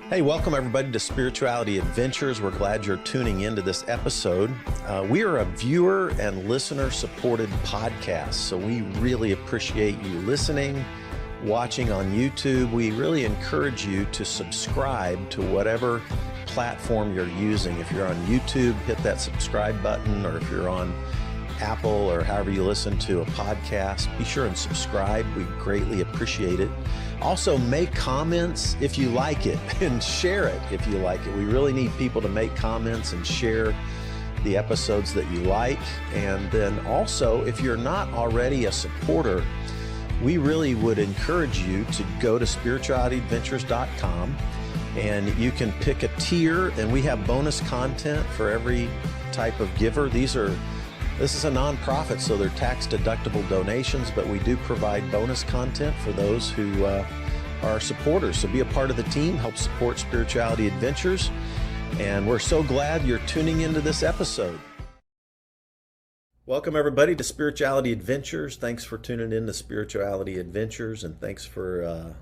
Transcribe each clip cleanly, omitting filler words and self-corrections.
Hey, welcome everybody to Spirituality Adventures. We're glad you're tuning into this episode. We are a viewer and listener supported podcast, so we really appreciate you listening, watching on YouTube. We really encourage you to subscribe to whatever platform you're using. If you're on YouTube, hit that subscribe button, or if you're on Apple or however you listen to a podcast, be sure and subscribe. We greatly appreciate it. Also, make comments if you like it and share it if you like it. We really need people to make comments and share the episodes that you like. And then also, if you're not already a supporter, we really would encourage you to go to spiritualityadventures.com and you can pick a tier, and we have bonus content for every type of giver. This is a nonprofit, so they're tax-deductible donations, but we do provide bonus content for those who are supporters. So be a part of the team, help support Spirituality Adventures, and we're so glad you're tuning into this episode. Welcome, everybody, to Spirituality Adventures. Thanks for tuning in to Spirituality Adventures, and thanks for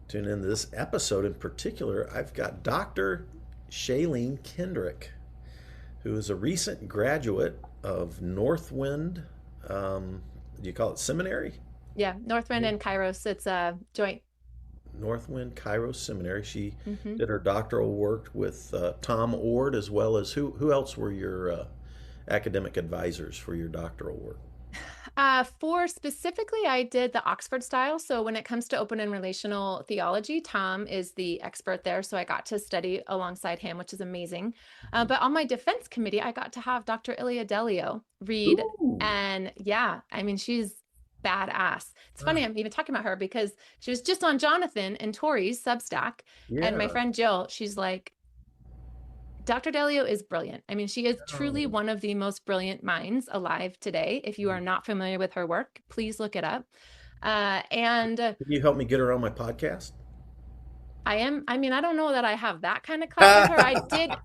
tuning into this episode in particular. I've got Dr. Shaleen Kendrick, who is a recent graduate of Northwind, do you call it seminary? Yeah, Northwind and Kairos. It's a joint. Northwind Kairos Seminary. She did her doctoral work with Tom Ord, as well as who else were your academic advisors for your doctoral work? For specifically, I did the Oxford style. So when it comes to open and relational theology, Tom is the expert there. So I got to study alongside him, which is amazing. But on my defense committee, I got to have Dr. Ilia Delio read. Ooh. And yeah, I mean, she's badass. It's funny, I'm even talking about her because she was just on Jonathan and Tori's Substack. Yeah. And my friend Jill, she's like, Dr. Delio is brilliant. I mean, she is truly one of the most brilliant minds alive today. If you are not familiar with her work, please look it up. And Can you help me get her on my podcast? I mean, I don't know that I have that kind of clout with her.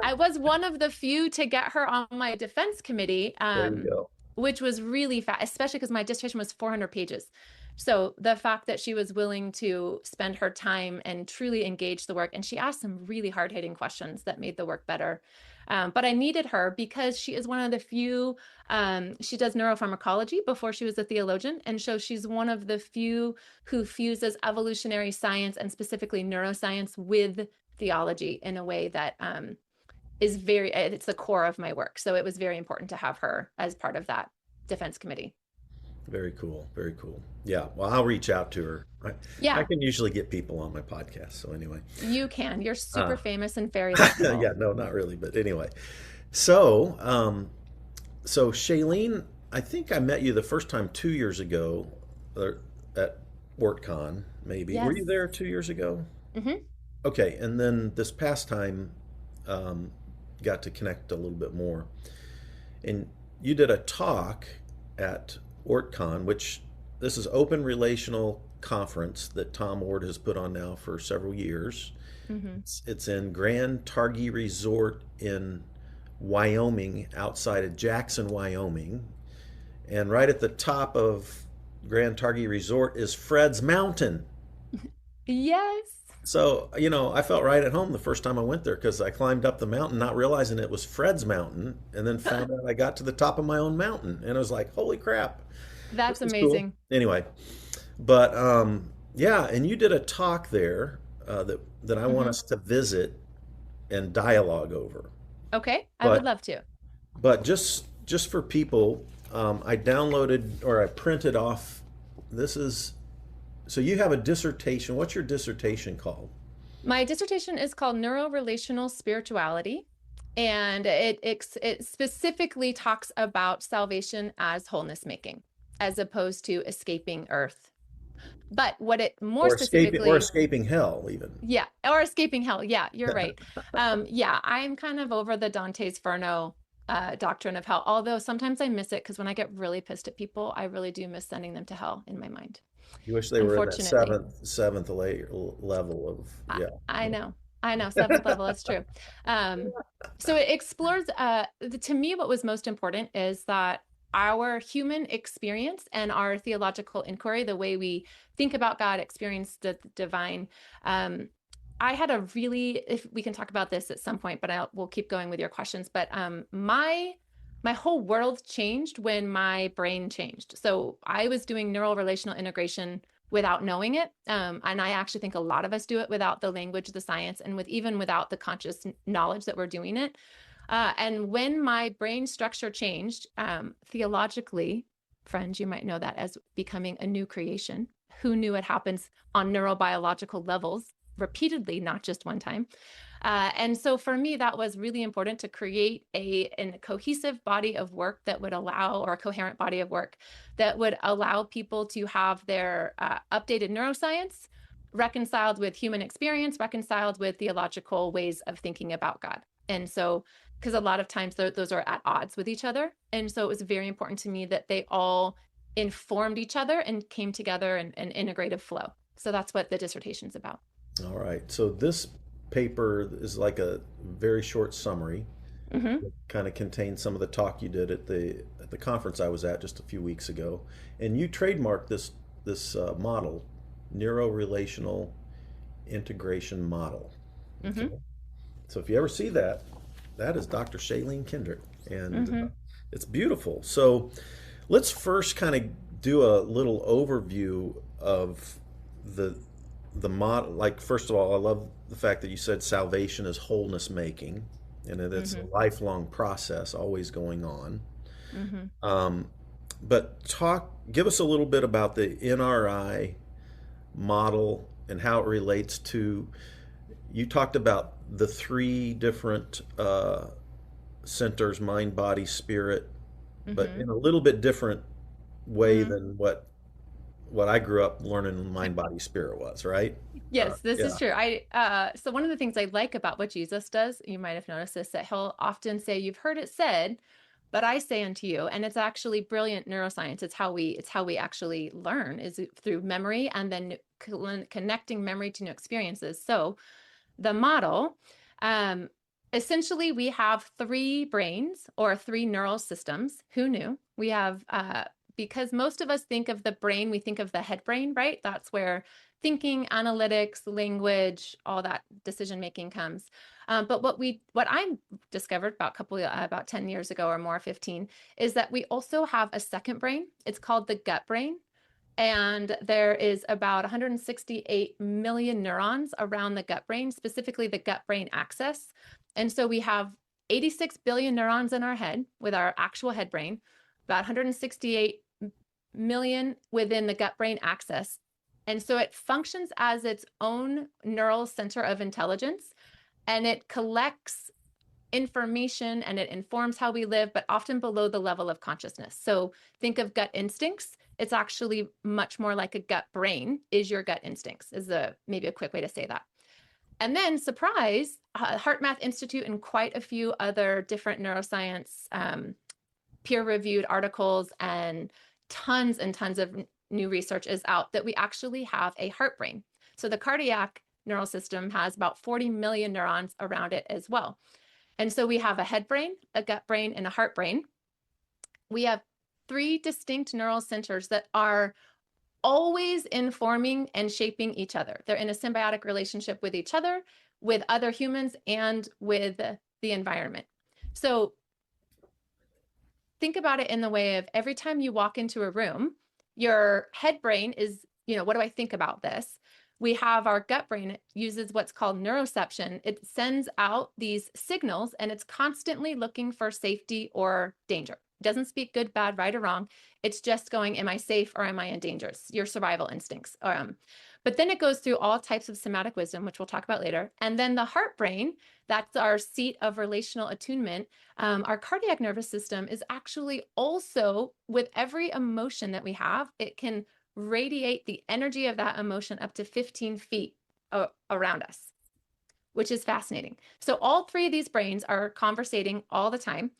I was one of the few to get her on my defense committee, There you go. which was really fast, especially because my dissertation was 400 pages. So the fact that she was willing to spend her time and truly engage the work, and she asked some really hard-hitting questions that made the work better. But I needed her because she is one of the few, she does neuropharmacology before she was a theologian. And so she's one of the few who fuses evolutionary science and specifically neuroscience with theology in a way that is it's the core of my work. So it was very important to have her as part of that defense committee. Very cool. Very cool. Yeah. Well, I'll reach out to her. Yeah. I can usually get people on my podcast. So anyway. You can. You're super famous and very likable. Yeah, no, not really. But anyway. So, so Shaleen, I think I met you the first time 2 years ago at WortCon, maybe. Yes. Were you there 2 years ago? Mm-hmm. Okay. And then this past time, got to connect a little bit more. And you did a talk at WortCon, which this is open relational conference that Tom Ord has put on now for several years. Mm-hmm. It's in Grand Targhee Resort in Wyoming, outside of Jackson, Wyoming. And right at the top of Grand Targhee Resort is Fred's Mountain. Yes. So, I felt right at home the first time I went there because I climbed up the mountain not realizing it was Fred's Mountain, and then found out I got to the top of my own mountain. And I was like, holy crap. That's This is amazing. cool. Anyway, but yeah, and you did a talk there that I want us to visit and dialogue over. Okay, I would love to. But just for people, I downloaded or I printed off. So you have a dissertation. What's your dissertation called? My dissertation is called Neuro-Relational Spirituality, and it specifically talks about salvation as wholeness making, as opposed to escaping Earth. But what it more specifically, or escaping hell, even. Yeah, or escaping hell. Yeah, you're right. Yeah, I'm kind of over the Dante's Inferno doctrine of hell. Although sometimes I miss it because when I get really pissed at people, I really do miss sending them to hell in my mind. You wish they were in that seventh level of, yeah. I know, seventh level, that's true. So it explores, to me, what was most important is that our human experience and our theological inquiry, the way we think about God, experience the divine, I had a really, if we can talk about this at some point, but we'll keep going with your questions. But my whole world changed when my brain changed. So I was doing neural relational integration without knowing it, and I actually think a lot of us do it without the language, the science, and even without the conscious knowledge that we're doing it. And when my brain structure changed, theologically, friends, you might know that as becoming a new creation. Who knew it happens on neurobiological levels repeatedly, not just one time? And so for me, that was really important to create a cohesive body of work that would allow, or a coherent body of work that would allow people to have their updated neuroscience reconciled with human experience, reconciled with theological ways of thinking about God. And so, because a lot of times those are at odds with each other. And so it was very important to me that they all informed each other and came together in an integrative flow. So that's what the dissertation's about. All right. So this paper is like a very short summary. Mm-hmm. It kind of contains some of the talk you did at the conference I was at just a few weeks ago, and you trademarked this model, neuro-relational integration model. Mm-hmm. Okay. So if you ever see that, that is Dr. Shaleen Kendrick, and Mm-hmm. it's beautiful. So let's first kind of do a little overview of the the model. Like, first of all, I love the fact that you said salvation is wholeness making, and that it's a Mm-hmm. lifelong process, always going on. Mm-hmm. Um, but give us a little bit about the NRI model and how it relates to. You talked about the three different centers: mind, body, spirit, but Mm-hmm. in a little bit different way Mm-hmm. than what I grew up learning mind, body, spirit was, right? Yes, this is Yeah. true. So one of the things I like about what Jesus does, you might have noticed this, that he'll often say, "You've heard it said, but I say unto you," and it's actually brilliant neuroscience. It's how we actually learn is through memory and then connecting memory to new experiences. So the model, um, essentially, we have three brains or three neural systems. Who knew? We have, because most of us think of the brain, we think of the head brain, right? That's where thinking, analytics, language, all that decision making comes. But what I discovered about 10 years ago or more, 15, is that we also have a second brain. It's called the gut brain. And there is about 168 million neurons around the gut brain, specifically the gut brain axis. And so we have 86 billion neurons in our head with our actual head brain, about 168 million within the gut brain axis. And so it functions as its own neural center of intelligence, and it collects information and it informs how we live, but often below the level of consciousness. So think of gut instincts. It's actually much more like a gut brain is your gut instincts, is maybe a quick way to say that. And then, surprise, Heart Math Institute and quite a few other different neuroscience peer-reviewed articles and tons of new research is out that we actually have a heart brain. So the cardiac neural system has about 40 million neurons around it as well. And so we have a head brain, a gut brain, and a heart brain. We have three distinct neural centers that are always informing and shaping each other. They're in a symbiotic relationship with each other, with other humans, and with the environment. So think about it in the way of every time you walk into a room, your head brain is, what do I think about this? We have our gut brain. It uses what's called neuroception. It sends out these signals and it's constantly looking for safety or danger. It doesn't speak good, bad, right, or wrong. It's just going, am I safe or am I in danger? Your survival instincts. But then it goes through all types of somatic wisdom, which we'll talk about later. And then the heart brain, that's our seat of relational attunement. Our cardiac nervous system is actually also, with every emotion that we have, it can radiate the energy of that emotion up to 15 feet around us, which is fascinating. So all three of these brains are conversating all the time,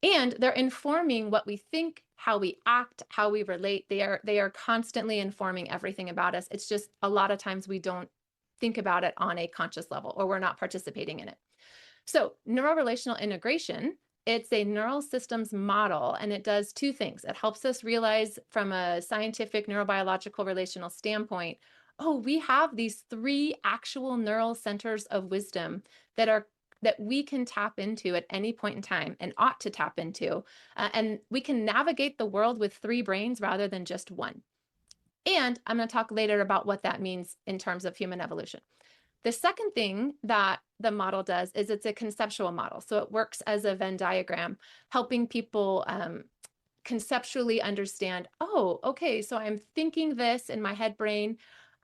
and they're informing what we think, how we act, how we relate. They are constantly informing everything about us. It's just a lot of times we don't think about it on a conscious level, or we're not participating in it. So neuro-relational integration, it's a neural systems model, and it does two things. It helps us realize from a scientific neurobiological relational standpoint, oh, we have these 3 actual neural centers of wisdom that we can tap into at any point in time and ought to tap into. And we can navigate the world with 3 brains rather than just one. And I'm going to talk later about what that means in terms of human evolution. The second thing that the model does is it's a conceptual model. So it works as a Venn diagram, helping people conceptually understand, oh, okay, so I'm thinking this in my head brain,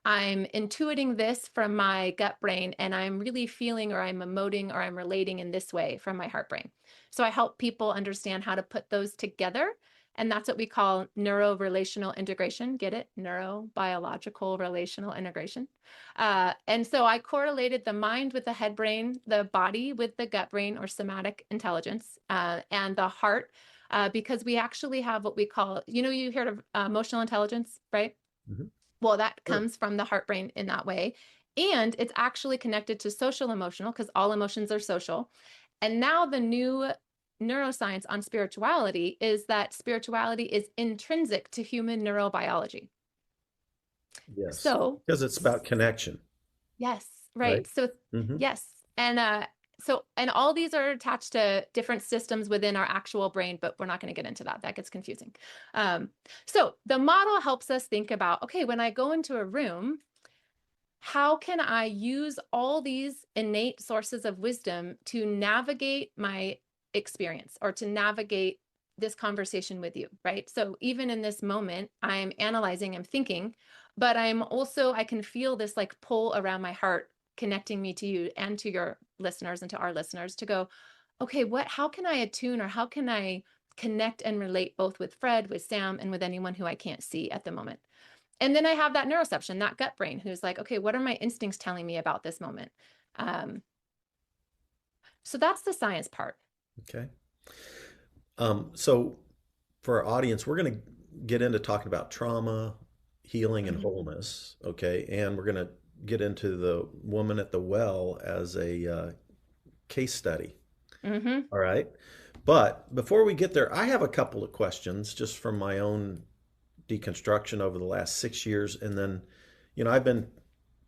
I'm intuiting this from my gut brain, and I'm really feeling or I'm emoting or I'm relating in this way from my heart brain. So I help people understand how to put those together. And that's what we call neuro-relational integration. Get it? Neurobiological relational integration. And so I correlated the mind with the head brain, the body with the gut brain or somatic intelligence, and the heart, because we actually have what we call, you heard of emotional intelligence, right? Mm-hmm. Well, that Sure. comes from the heart brain in that way. And it's actually connected to social emotional because all emotions are social. And now the new neuroscience on spirituality is that spirituality is intrinsic to human neurobiology. Yes, So, because it's about connection, yes, right? right. So, Mm-hmm. yes. And and all these are attached to different systems within our actual brain, but we're not going to get into that. That gets confusing. Um, so the model helps us think about, okay, when I go into a room, how can I use all these innate sources of wisdom to navigate my experience or to navigate this conversation with you, right? So even in this moment, I'm analyzing, I'm thinking, but I can feel this like pull around my heart connecting me to you and to your listeners and to our listeners to go, okay, how can I attune or how can I connect and relate both with Fred, with Sam, and with anyone who I can't see at the moment? And then I have that neuroception, that gut brain, who's like, okay, what are my instincts telling me about this moment? Um, so that's the science part. Okay. So for our audience, we're going to get into talking about trauma, healing, and Mhm. wholeness. Okay. And we're going to get into the woman at the well as a case study. Mhm. All right. But before we get there, I have a couple of questions just from my own deconstruction over the last 6 years. And then, I've been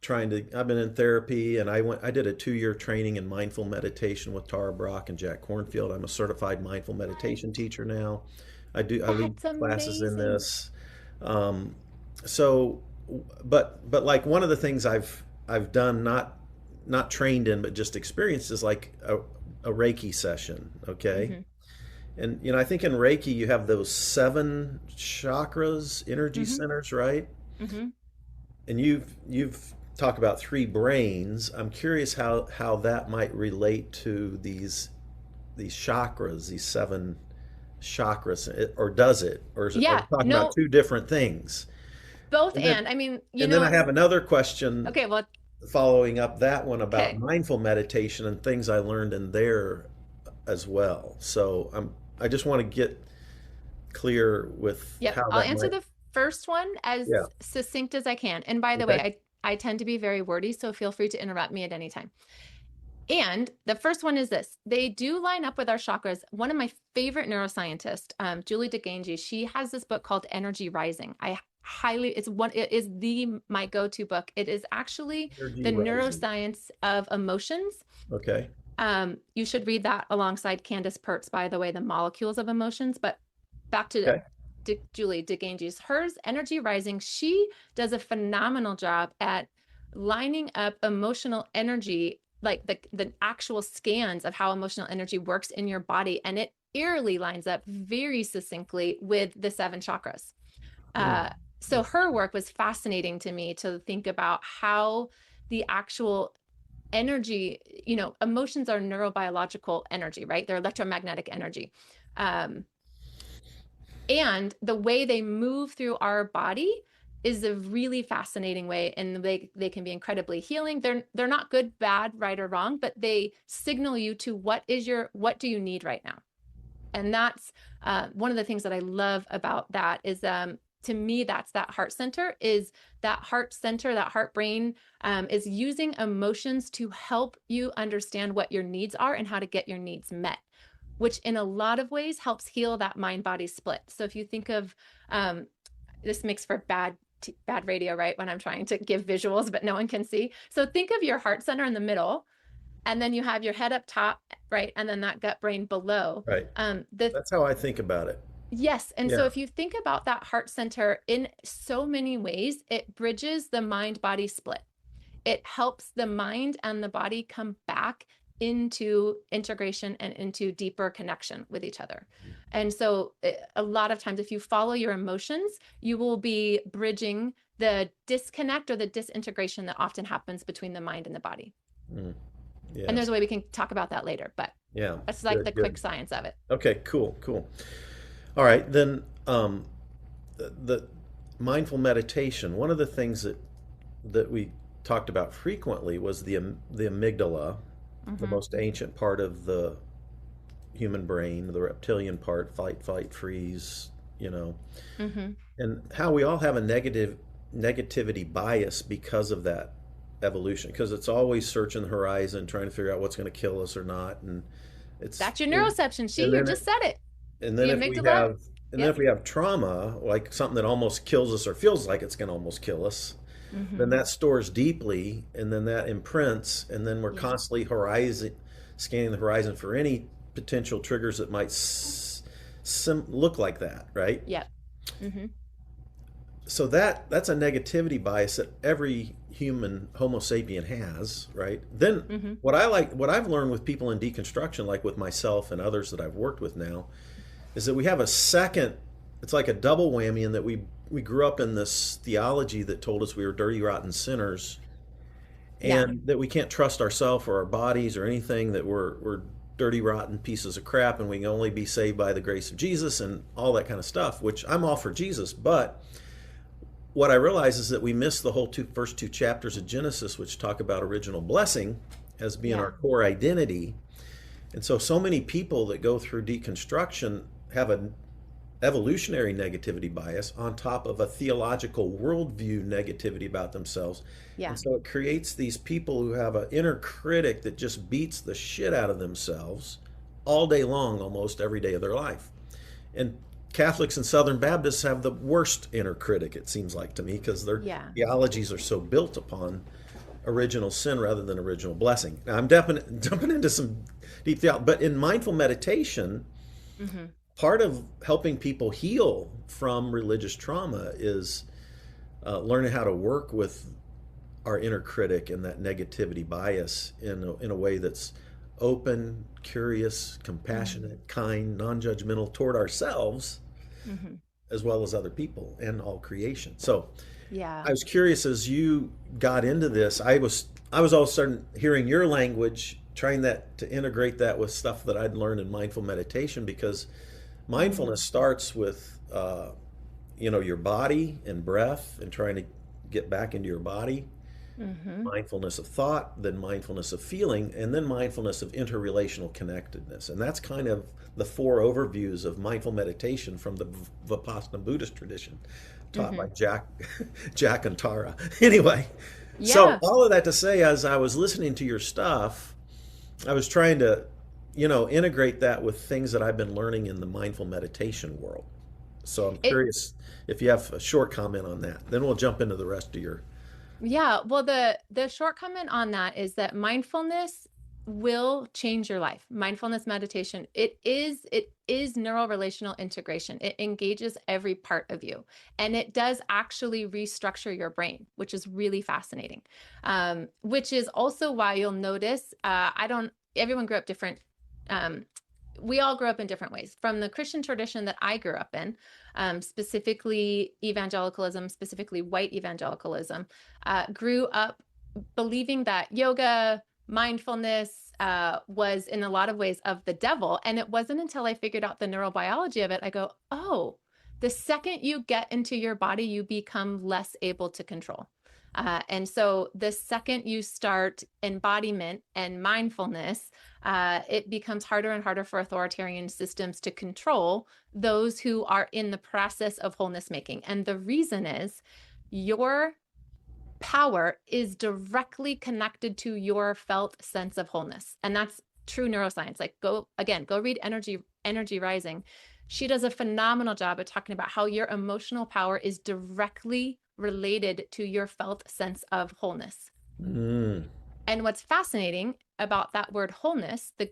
in therapy and I did a 2 year training in mindful meditation with Tara Brock and Jack Cornfield. I'm a certified mindful meditation teacher now. I lead That's classes in amazing. this. Um, so, but like one of the things I've done, not trained in, but just experienced is like a Reiki session. Okay. Mhm. And I think in Reiki you have those 7 chakras, energy Mhm. centers, right? Mhm. And you've talked about 3 brains. I'm curious how that might relate to these chakras, these 7 chakras, or does it, or are we Yeah, talking about no, 2 different things? both And then I mean, and then I have another question okay, well, following up that one about okay. mindful meditation and things I learned in there as well. So I just want to get clear with Yep, how I'll that answer might. the first one as Yeah. succinct as I can. And by the way, Okay. I tend to be very wordy, so feel free to interrupt me at any time. And the first one is this. They do line up with our chakras. One of my favorite neuroscientists, Julie DeGangi, she has this book called Energy Rising. It is my go-to book. It is actually Energy the rising. neuroscience of emotions. Okay. You should read that alongside Candace Pert's, by the way, The Molecules of Emotions. But back to Okay. Julie DeGangi's, hers, Energy Rising, she does a phenomenal job at lining up emotional energy, like the actual scans of how emotional energy works in your body. And it eerily lines up very succinctly with the 7 chakras. Hmm. Uh, so her work was fascinating to me to think about how the actual energy, emotions are neurobiological energy, right? They're electromagnetic energy. Um, and the way they move through our body is a really fascinating way, and they can be incredibly healing. They're not good, bad, right or wrong, but they signal you to what do you need right now. And that's one of the things that I love about that is to me, that's that heart center, that heart brain is using emotions to help you understand what your needs are and how to get your needs met, which in a lot of ways helps heal that mind body split. So if you think of this makes for bad bad radio, right? When I'm trying to give visuals, but no one can see. So think of your heart center in the middle, and then you have your head up top, right? And then that gut brain below. Right. The That's how I think about it. Yes. And so Yeah. if you think about that heart center in so many ways, it bridges the mind body split. It helps the mind and the body come back into integration and into deeper connection with each other. And so a lot of times, if you follow your emotions, you will be bridging the disconnect or the disintegration that often happens between the mind and the body. Mm. And there's Yes. a way we can talk about that later, but Yeah. that's like the Good, quick good. science of it. Okay, cool, cool. All right, then the mindful meditation, one of the things that we talked about frequently was the amygdala, the Mm-hmm. most ancient part of the human brain, the reptilian part, fight, flight, freeze, you know, Mm-hmm. and how we all have a negativity bias because of that evolution, because it's always searching the horizon, trying to figure out what's going to kill us or not, and it's That's your neuroception. and You then just said it. and The then amygdala. if Yep. we have trauma, like something that almost kills us or feels like it's going to almost kill us, then Mm-hmm. that stores deeply, and then that imprints, and then we're Yeah. constantly horizon scanning the horizon for any potential triggers that might look like that, right? Yep. Mm-hmm. So that's a negativity bias that every human Homo sapien has, right? Then Mm-hmm. what I've learned with people in deconstruction, like with myself and others that I've worked with now, is that we have a second, it's like a double whammy in that we grew up in this theology that told us we were dirty, rotten sinners, Yeah. and that we can't trust ourselves or our bodies or anything, that we're dirty, rotten pieces of crap, and we can only be saved by the grace of Jesus and all that kind of stuff, which I'm all for Jesus. But what I realize is that we missed the whole first two chapters of Genesis, which talk about original blessing as being Yeah. our core identity. And so many people that go through deconstruction have an evolutionary negativity bias on top of a theological worldview negativity about themselves. Yeah. And so it creates these people who have an inner critic that just beats the shit out of themselves all day long, almost every day of their life. And Catholics and Southern Baptists have the worst inner critic, it seems like to me, because their Yeah. theologies are so built upon original sin rather than original blessing. Now, I'm jumping into some deep theology, but in mindful meditation, Mm-hmm. part of helping people heal from religious trauma is learning how to work with our inner critic and that negativity bias in a way that's open, curious, Mm-hmm. compassionate, kind, non-judgmental toward ourselves Mm-hmm. as well as other people and all creation. So Yeah. I was curious, as you got into this, I was all of a sudden hearing your language, trying that to integrate that with stuff that I'd learned in mindful meditation, because Mm-hmm. mindfulness starts with your body and breath and trying to get back into your body, Mm-hmm. mindfulness of thought, then mindfulness of feeling, and then mindfulness of interrelational connectedness. And that's kind of the four overviews of mindful meditation from the Vipassana Buddhist tradition, taught Mm-hmm. by Jack and Tara. Anyway, so Yeah. all of that to say, as I was listening to your stuff, I was trying to, integrate that with things that I've been learning in the mindful meditation world. So I'm It curious if you have a short comment on that. Then we'll jump into the rest of your. Yeah, well, the short comment on that is that mindfulness will change your life. Mindfulness meditation, it is neuro-relational integration. It engages every part of you, and it does actually restructure your brain, which is really fascinating. Which is also why you'll notice, I don't, everyone grew up different. Um, we all grew up in different ways. From the Christian tradition that I grew up in, specifically evangelicalism, specifically white evangelicalism, grew up believing that yoga, mindfulness was in a lot of ways of the devil. And it wasn't until I figured out the neurobiology of it, I go, oh, the second you get into your body, you become less able to control. And so the second you start embodiment and mindfulness, it becomes harder and harder for authoritarian systems to control those who are in the process of wholeness making. And the reason is your power is directly connected to your felt sense of wholeness. And that's true neuroscience. Like go read Energy Rising. She does a phenomenal job of talking about how your emotional power is directly related to your felt sense of wholeness. Mm. And what's fascinating about that word wholeness, the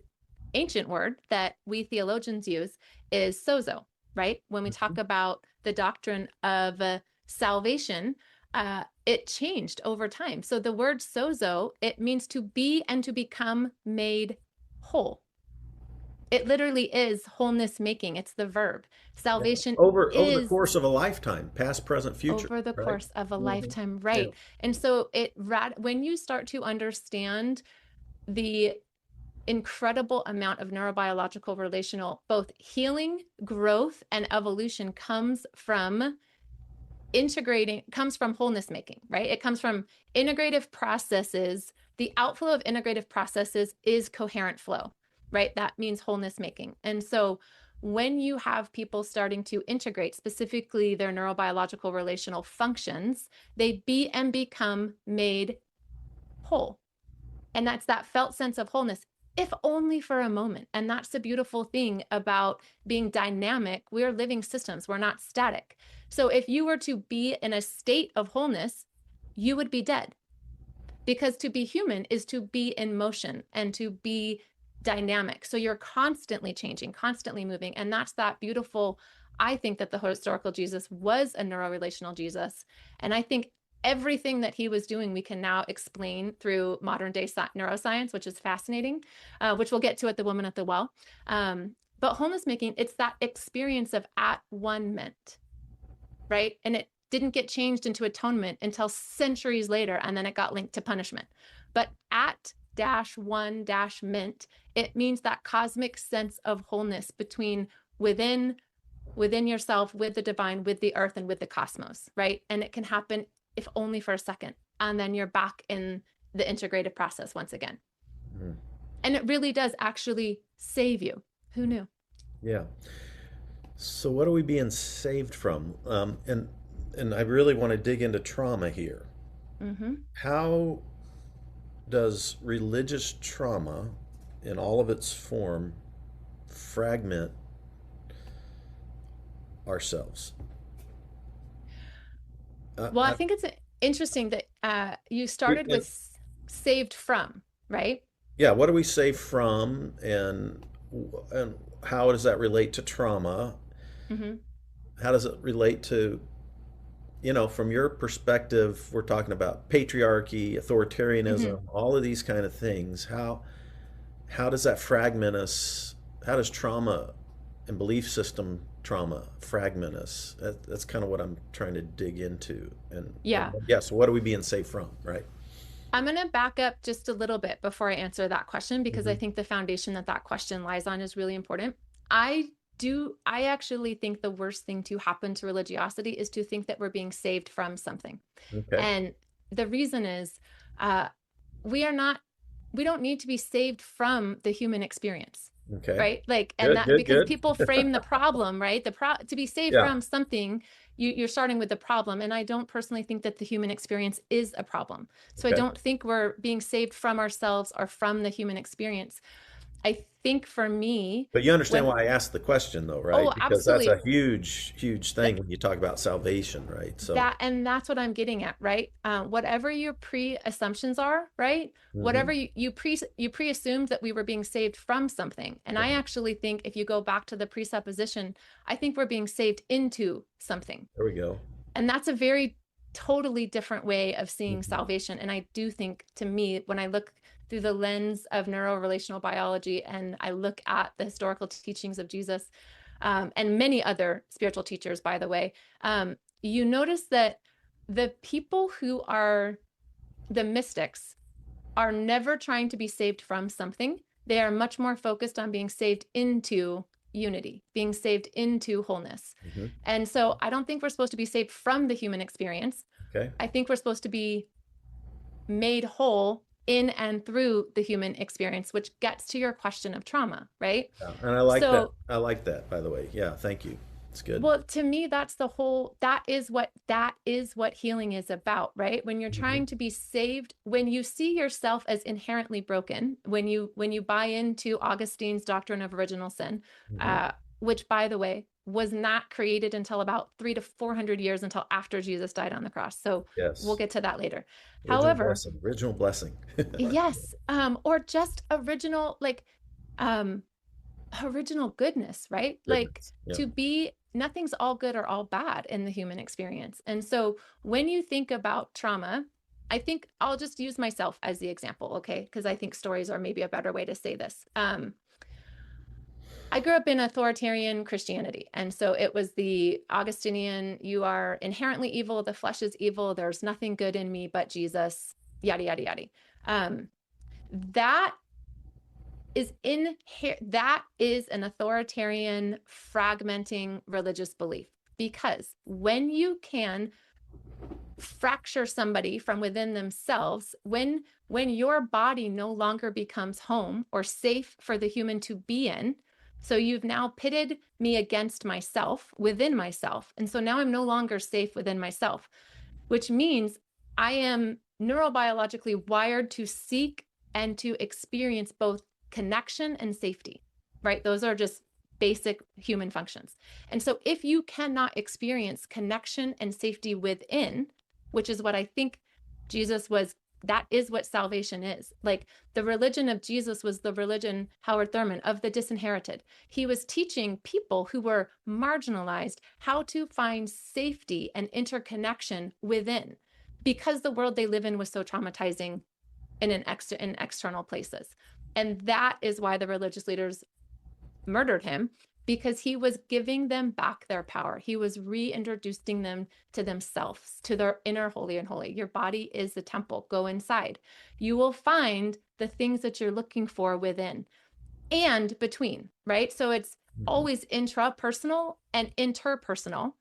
ancient word that we theologians use is sozo, right? When we talk about the doctrine of salvation, it changed over time. So the word sozo, it means to be and to become made whole. It literally is wholeness making. It's the verb. Yeah. Salvation Over the is course of a lifetime, past, present, future, over the right? course of a Mhm. lifetime, Yeah. right? And so when you start to understand the incredible amount of neurobiological relational both healing, growth, and evolution comes from wholeness making, right? It comes from integrative processes. The outflow of integrative processes is coherent flow, right? That means wholeness making. And so when you have people starting to integrate specifically their neurobiological relational functions, they be and become made whole. And that's that felt sense of wholeness, if only for a moment. And that's the beautiful thing about being dynamic. We're living systems, we're not static. So if you were to be in a state of wholeness, you would be dead. Because to be human is to be in motion and to be dynamic. So you're constantly changing, constantly moving. And that's that beautiful. I think that the historical Jesus was a neuro-relational Jesus. And I think everything that he was doing, we can now explain through modern day neuroscience, which is fascinating, which we'll get to at the Woman at the Well. But wholeness making, it's that experience of at one ment, right? And it didn't get changed into atonement until centuries later, and then it got linked to punishment. But at -one -ment, it means that cosmic sense of wholeness between within yourself, with the divine, with the earth, and with the cosmos, right? And it can happen if only for a second, and then you're back in the integrative process once again. Mm. And it really does actually save you. Who knew? Yeah. So what are we being saved from? And I really want to dig into trauma here. Mm-hmm. How does religious trauma in all of its form fragment ourselves? Well, I think it's interesting that you started with saved from, right? Yeah, what do we save from, and how does that relate to trauma? Mm-hmm. How does it relate to, from your perspective, we're talking about patriarchy, authoritarianism, all of these kind of things. How does that fragment us? How does trauma and belief system trauma fragment us? That's kind of what I'm trying to dig into. And so what are we being saved from, right? I'm going to back up just a little bit before I answer that question, because I think the foundation that question lies on is really important. I actually think the worst thing to happen to religiosity is to think that we're being saved from something. Okay. And the reason is we don't need to be saved from the human experience. Okay. Right? Like, and because people frame the problem, right? To be saved from something, you're starting with the problem. And I don't personally think that the human experience is a problem. So I don't think we're being saved from ourselves or from the human experience. I think for me. But you understand why I asked the question, though, right? Oh, because absolutely. That's a huge, huge thing when you talk about salvation, right? So that's what I'm getting at, right? Whatever your pre-assumptions are, right? Whatever you pre-assumed that we were being saved from something. And I actually think if you go back to the presupposition, I think we're being saved into something. There we go. And that's a very totally different way of seeing salvation. And I do think, to me, when I look through the lens of neuro-relational biology and I look at the historical teachings of Jesus, and many other spiritual teachers, by the way, you notice that the people who are the mystics are never trying to be saved from something. They are much more focused on being saved into unity, being saved into wholeness. And so I don't think we're supposed to be saved from the human experience. Okay. I think we're supposed to be made whole in and through the human experience, which gets to your question of trauma, right? Yeah, and I like that. I like that, by the way. Yeah, thank you. It's good. Well, to me, that is what healing is about, right? When you're trying to be saved, when you see yourself as inherently broken, when you buy into Augustine's doctrine of original sin, which, by the way, was not created until about 300 to 400 years until after Jesus died on the cross. So we'll Yes. get to that later. Original However, blessing. Original blessing. yes, or just original, like, um, original goodness, right? Like, Goodness. Yeah. to be, nothing's all good or all bad in the human experience. And so when you think about trauma, I think I'll just use myself as the example, okay? Because I think stories are maybe a better way to say this. I grew up in authoritarian Christianity. And so it was the Augustinian, you are inherently evil, the flesh is evil, there's nothing good in me but Jesus, yada, yada, yada. That is an authoritarian, fragmenting religious belief. Because when you can fracture somebody from within themselves, when your body no longer becomes home or safe for the human to be in, so you've now pitted me against myself, within myself. And so now I'm no longer safe within myself, which means I am neurobiologically wired to seek and to experience both connection and safety, right? Those are just basic human functions. And so if you cannot experience connection and safety within, which is what I think Jesus was, that is what salvation is. Like, the religion of Jesus was the religion, Howard Thurman, of the disinherited. He was teaching people who were marginalized how to find safety and interconnection within, because the world they live in was so traumatizing in external places. And that is why the religious leaders murdered him, because he was giving them back their power. He was reintroducing them to themselves, to their inner holy and holy. Your body is the temple. Go inside. You will find the things that you're looking for within and between, right? So it's always intrapersonal and interpersonal.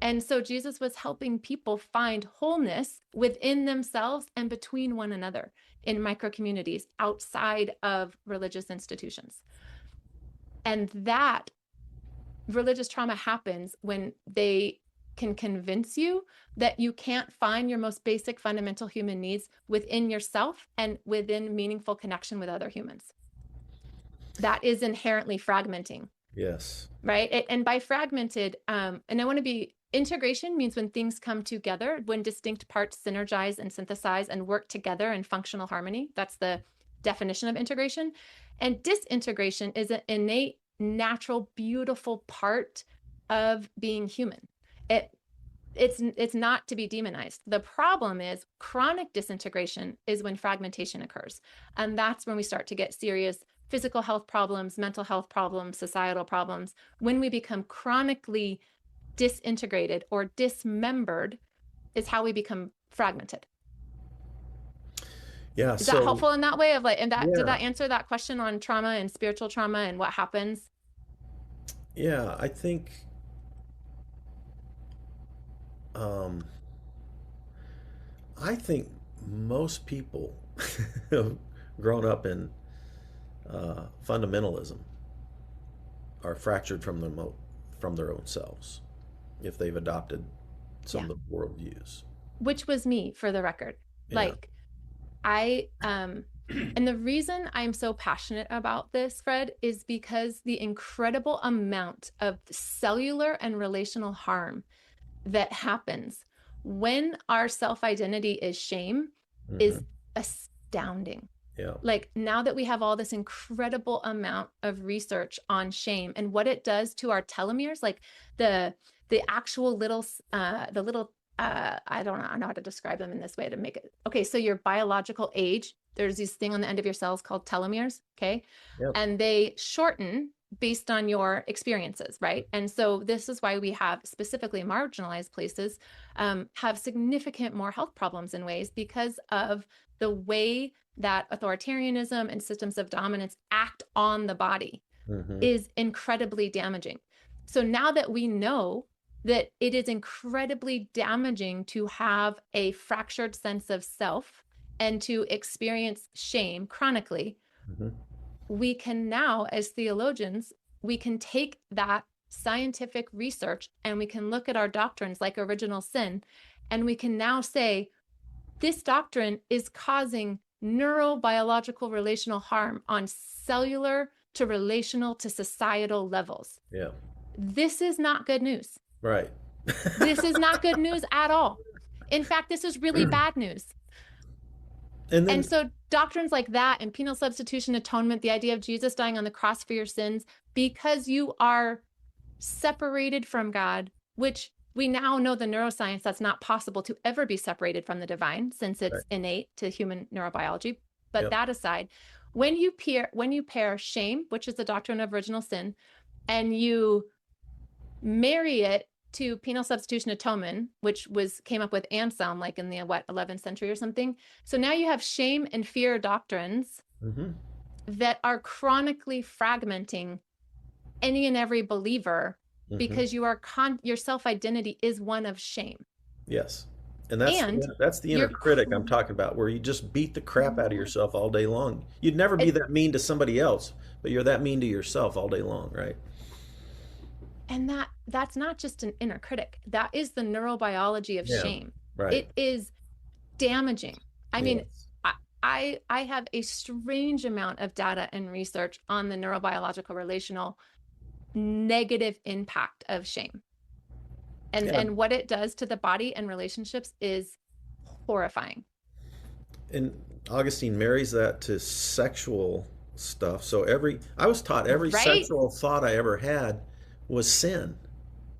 And so Jesus was helping people find wholeness within themselves and between one another in micro communities outside of religious institutions. And that religious trauma happens when they can convince you that you can't find your most basic fundamental human needs within yourself and within meaningful connection with other humans. That is inherently fragmenting. Yes. Right. And by fragmented, and I want to be, integration means when things come together, when distinct parts synergize and synthesize and work together in functional harmony. That's the definition of integration. And disintegration is an innate, natural, beautiful part of being human. It's not to be demonized. The problem is chronic disintegration is when fragmentation occurs. And that's when we start to get serious physical health problems, mental health problems, societal problems. When we become chronically disintegrated or dismembered is how we become fragmented. Yeah. Is that helpful in that way of like, and that, Yeah. did that answer that question on trauma and spiritual trauma and what happens? Yeah, I think most people have grown up in fundamentalism are fractured from their own selves if they've adopted some of the worldviews. Which was me, for the record. Yeah. Like, and the reason I'm so passionate about this, Fred, is because the incredible amount of cellular and relational harm that happens when our self-identity is shame is astounding. Yeah. Like, now that we have all this incredible amount of research on shame and what it does to our telomeres, like the actual little, I don't know how to describe them in this way to make it. Okay. So your biological age, there's this thing on the end of your cells called telomeres. Okay. Yep. And they shorten based on your experiences, right? And so this is why we have specifically marginalized places have significant more health problems in ways because of the way that authoritarianism and systems of dominance act on the body is incredibly damaging. So now that we know that it is incredibly damaging to have a fractured sense of self and to experience shame chronically, we can now, as theologians, we can take that scientific research and we can look at our doctrines like original sin, and we can now say, this doctrine is causing neurobiological relational harm on cellular to relational to societal levels. Yeah. This is not good news. Right. This is not good news at all. In fact, this is really bad news. And And then, so doctrines like that and penal substitution atonement, the idea of Jesus dying on the cross for your sins, because you are separated from God, which we now know the neuroscience that's not possible to ever be separated from the divine since right. it's innate to human neurobiology. But Yep. that aside, when you pair shame, which is the doctrine of original sin, and you marry it to penal substitution atonement, which came up with Anselm, like in the 11th century or something. So now you have shame and fear doctrines Mm-hmm. that are chronically fragmenting any and every believer Mm-hmm. because your self-identity is one of shame. Yes. And that's And that's the inner you're critic I'm talking about, where you just beat the crap out of yourself all day long. You'd never be it, that mean to somebody else, but you're that mean to yourself all day long, right? and that's not just an inner critic. That is the neurobiology of Yeah. shame. Right. It is damaging. I mean, Yes. I have a strange amount of data and research on the neurobiological relational negative impact of shame. Yeah. And what it does to the body and relationships is horrifying. And Augustine marries that to sexual stuff. So I was taught every Right? sexual thought I ever had was sin.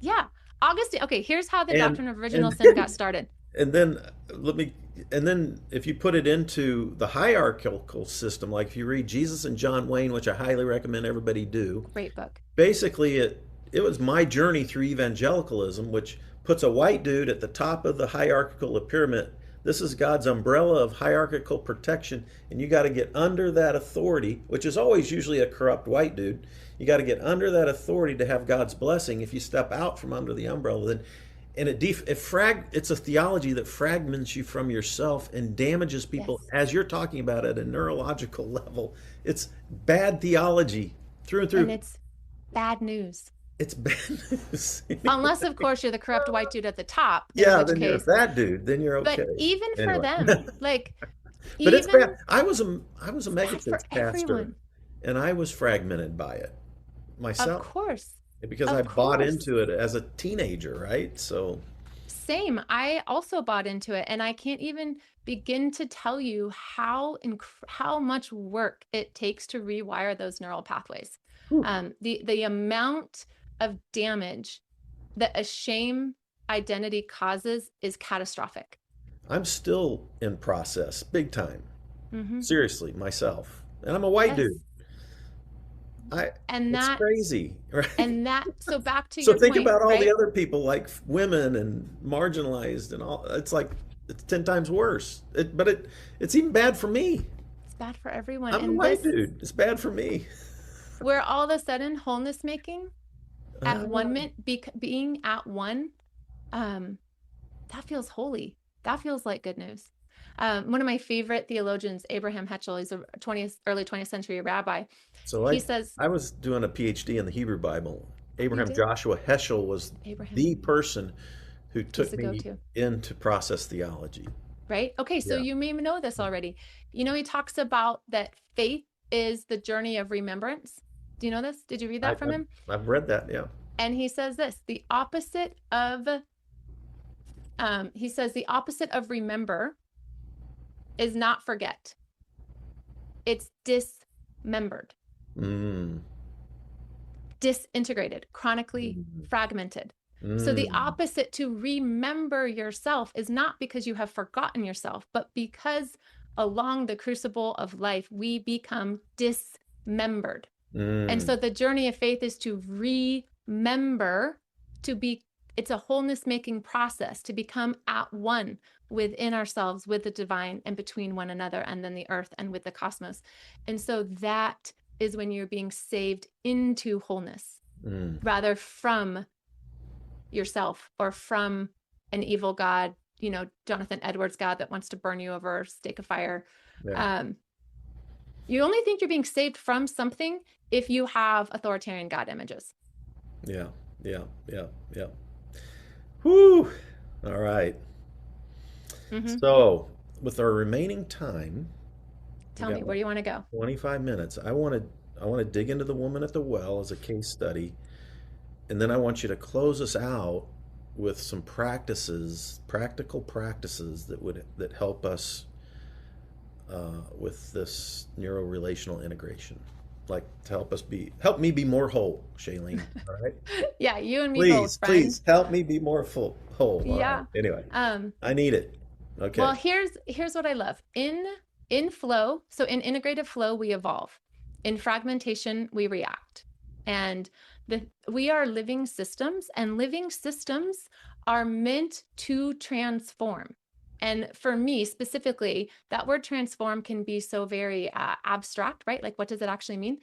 Yeah. Augustine, okay, here's how the And doctrine of original and sin got started. and then let me and then if you put it into the hierarchical system, like if you read Jesus and John Wayne, which I highly recommend everybody do, Great book. basically it was my journey through evangelicalism, which puts a white dude at the top of the hierarchical pyramid. This is God's umbrella of hierarchical protection, and you got to get under that authority, which is always usually a corrupt white dude. You got to get under that authority to have God's blessing. If you step out from under the umbrella, then and it's a theology that fragments you from yourself and damages people, Yes. as you're talking about at a neurological level. It's bad theology through and And through. it's bad news. It's bad news. Unless, of course, you're the corrupt white dude at the top, in Yeah, which then you're case, that dude. Then you're but okay. even for Anyway, them, like, but it's even bad. I was a it's bad for megachurch pastor, everyone. and I was fragmented by it Of myself course. because I Of bought course. into it as a teenager, right? So Same. I also bought into it, and I can't even begin to tell you how much work it takes to rewire those neural pathways. whew, The amount of damage that a shame identity causes is catastrophic. I'm still in process, big time. Hmm. Seriously, myself, and I'm a white Yes. dude. I And It's that crazy, right? so back to So your think point, about all the right? other people, like women and marginalized and all. It's like it's 10 times worse. It's even bad for me. It's bad for everyone. I'm a And white this, dude. It's bad for me. where all of a sudden wholeness making at Uh, one minute, being at one, um, that feels holy. That feels like good news. One of my favorite theologians, Abraham Heschel, he's a early 20th century rabbi. so He I says, I was doing a PhD in the Hebrew Bible. you Abraham did? Joshua Heschel was Abraham, the person who he's took the me go-to, into process theology. right? Okay, so Yeah, you may know this already. You know, he talks about that faith is the journey of remembrance. Do you know this? Did you read I, that from I've, him? I've read that. Yeah, And he says this, the opposite of remember is not forget. It's dismembered, mm, disintegrated, chronically mm, fragmented. So the mm, opposite to remember yourself is not because you have forgotten yourself, but because along the crucible of life, we become dismembered. And mm. so the journey of faith is to remember, it's a wholeness making process to become at one within ourselves, with the divine, and between one another, and then the earth and with the cosmos. And so that is when you're being saved into wholeness, Mm. rather from yourself or from an evil God, Jonathan Edwards' God that wants to burn you over a stake of fire. Yeah, Um, you only think you're being saved from something if you have authoritarian God images. yeah, yeah, yeah, yeah. Whew. All right. Mm-hmm. So, with our remaining time, we Tell got me, where do you want to go? 25 minutes. I want to dig into the woman at the well as a case study, And then I want you to close us out with some practices, practical practices that help us with this neuro-relational integration, like to help me be more whole, Shaleen. All right. Yeah, you and me both, Please, friend. please help me be more whole. All right. Yeah. Anyway, Um, I need it. well, Okay. here's what I love. In flow, so in integrative flow, we evolve. In fragmentation, we react. And we are living systems, and living systems are meant to transform. And for me specifically, that word transform can be so very abstract, right? Like, what does it actually mean?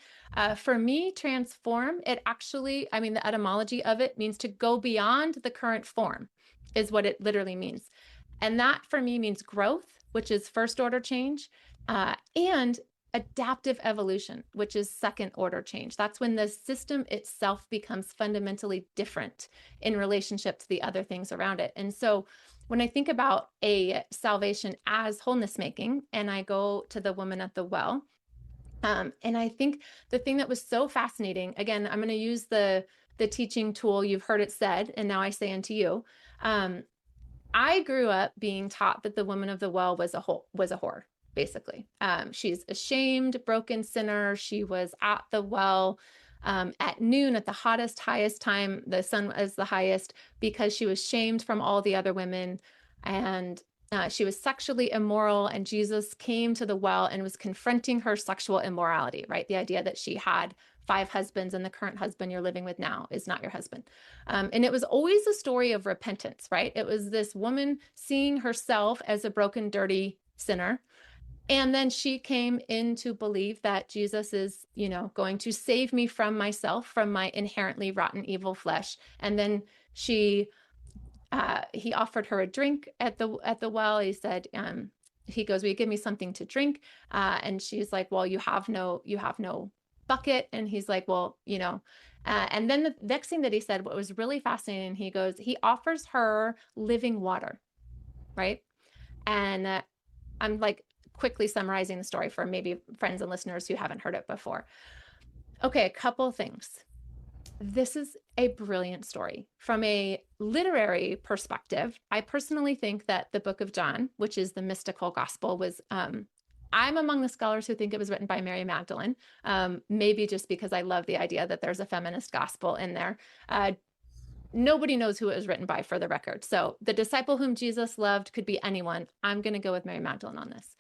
For me, transform, it actually, I mean, the etymology of it means to go beyond the current form, is what it literally means. And that for me means growth, which is first order change, and adaptive evolution, which is second order change. That's when the system itself becomes fundamentally different in relationship to the other things around it. And so when I think about a salvation as wholeness making, and I go to the woman at the well, and I think the thing that was so fascinating, again, I'm going to use the teaching tool. You've heard it said, and now I say unto you. I grew up being taught that the woman of the well was a whore, basically. She's a shamed, broken sinner. She was at the well at noon at the hottest, highest time. The sun was the highest because she was shamed from all the other women. And she was sexually immoral. And Jesus came to the well and was confronting her sexual immorality, right? The idea that she had 5 husbands and the current husband you're living with now is not your husband. And it was always a story of repentance, right? It was this woman seeing herself as a broken, dirty sinner. And then she came in to believe that Jesus is, going to save me from myself, from my inherently rotten, evil flesh. And then he offered her a drink at the well. He said, he goes, will you give me something to drink? And she's like, well, you have no bucket. And he's like, well, and then the next thing that he said, what was really fascinating, he offers her living water, right? And I'm like quickly summarizing the story for maybe friends and listeners who haven't heard it before. Okay, a couple things. This is a brilliant story. From a literary perspective, I personally think that the book of John, which is the mystical gospel, was I'm among the scholars who think it was written by Mary Magdalene, maybe just because I love the idea that there's a feminist gospel in there. Nobody knows who it was written by, for the record. So the disciple whom Jesus loved could be anyone. I'm going to go with Mary Magdalene on this.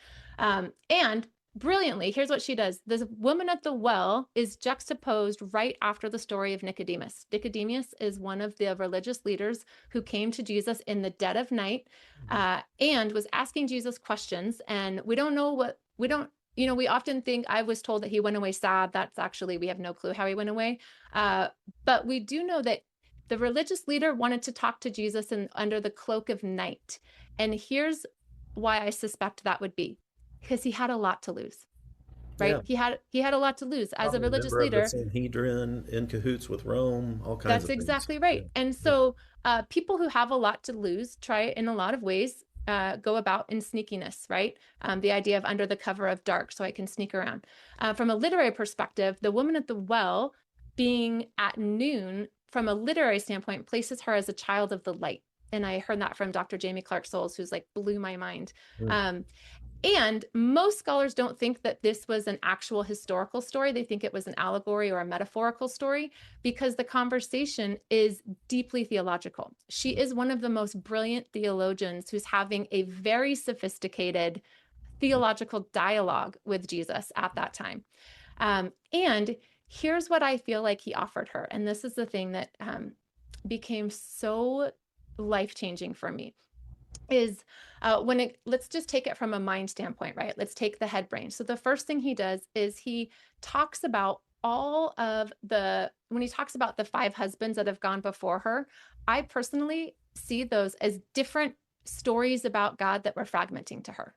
And brilliantly, here's what she does. This woman at the well is juxtaposed right after the story of Nicodemus. Nicodemus is one of the religious leaders who came to Jesus in the dead of night and was asking Jesus questions. And we often think, I was told that he went away sad. That's actually, we have no clue how he went away. But we do know that the religious leader wanted to talk to Jesus under the cloak of night. And here's why I suspect that would be. Because he had a lot to lose, right? Yeah. He had a lot to lose as a Probably a religious member of the leader. Sanhedrin, in cahoots with Rome, all kinds That's of things. exactly Yeah. right. And so people who have a lot to lose try in a lot of ways go about in sneakiness, right? The idea of under the cover of dark, so I can sneak around. From a literary perspective, the woman at the well being at noon, from a literary standpoint, places her as a child of the light. And I heard that from Dr. Jamie Clark Souls, who's like blew my mind. Mm. And most scholars don't think that this was an actual historical story. They think it was an allegory or a metaphorical story because the conversation is deeply theological. She is one of the most brilliant theologians who's having a very sophisticated theological dialogue with Jesus at that time. And here's what I feel like he offered her. And this is the thing that became so life-changing for me. Is let's just take it from a mind standpoint, right? Let's take the head brain. So the first thing he does is he talks about when he talks about the 5 husbands that have gone before her, I personally see those as different stories about God that were fragmenting to her,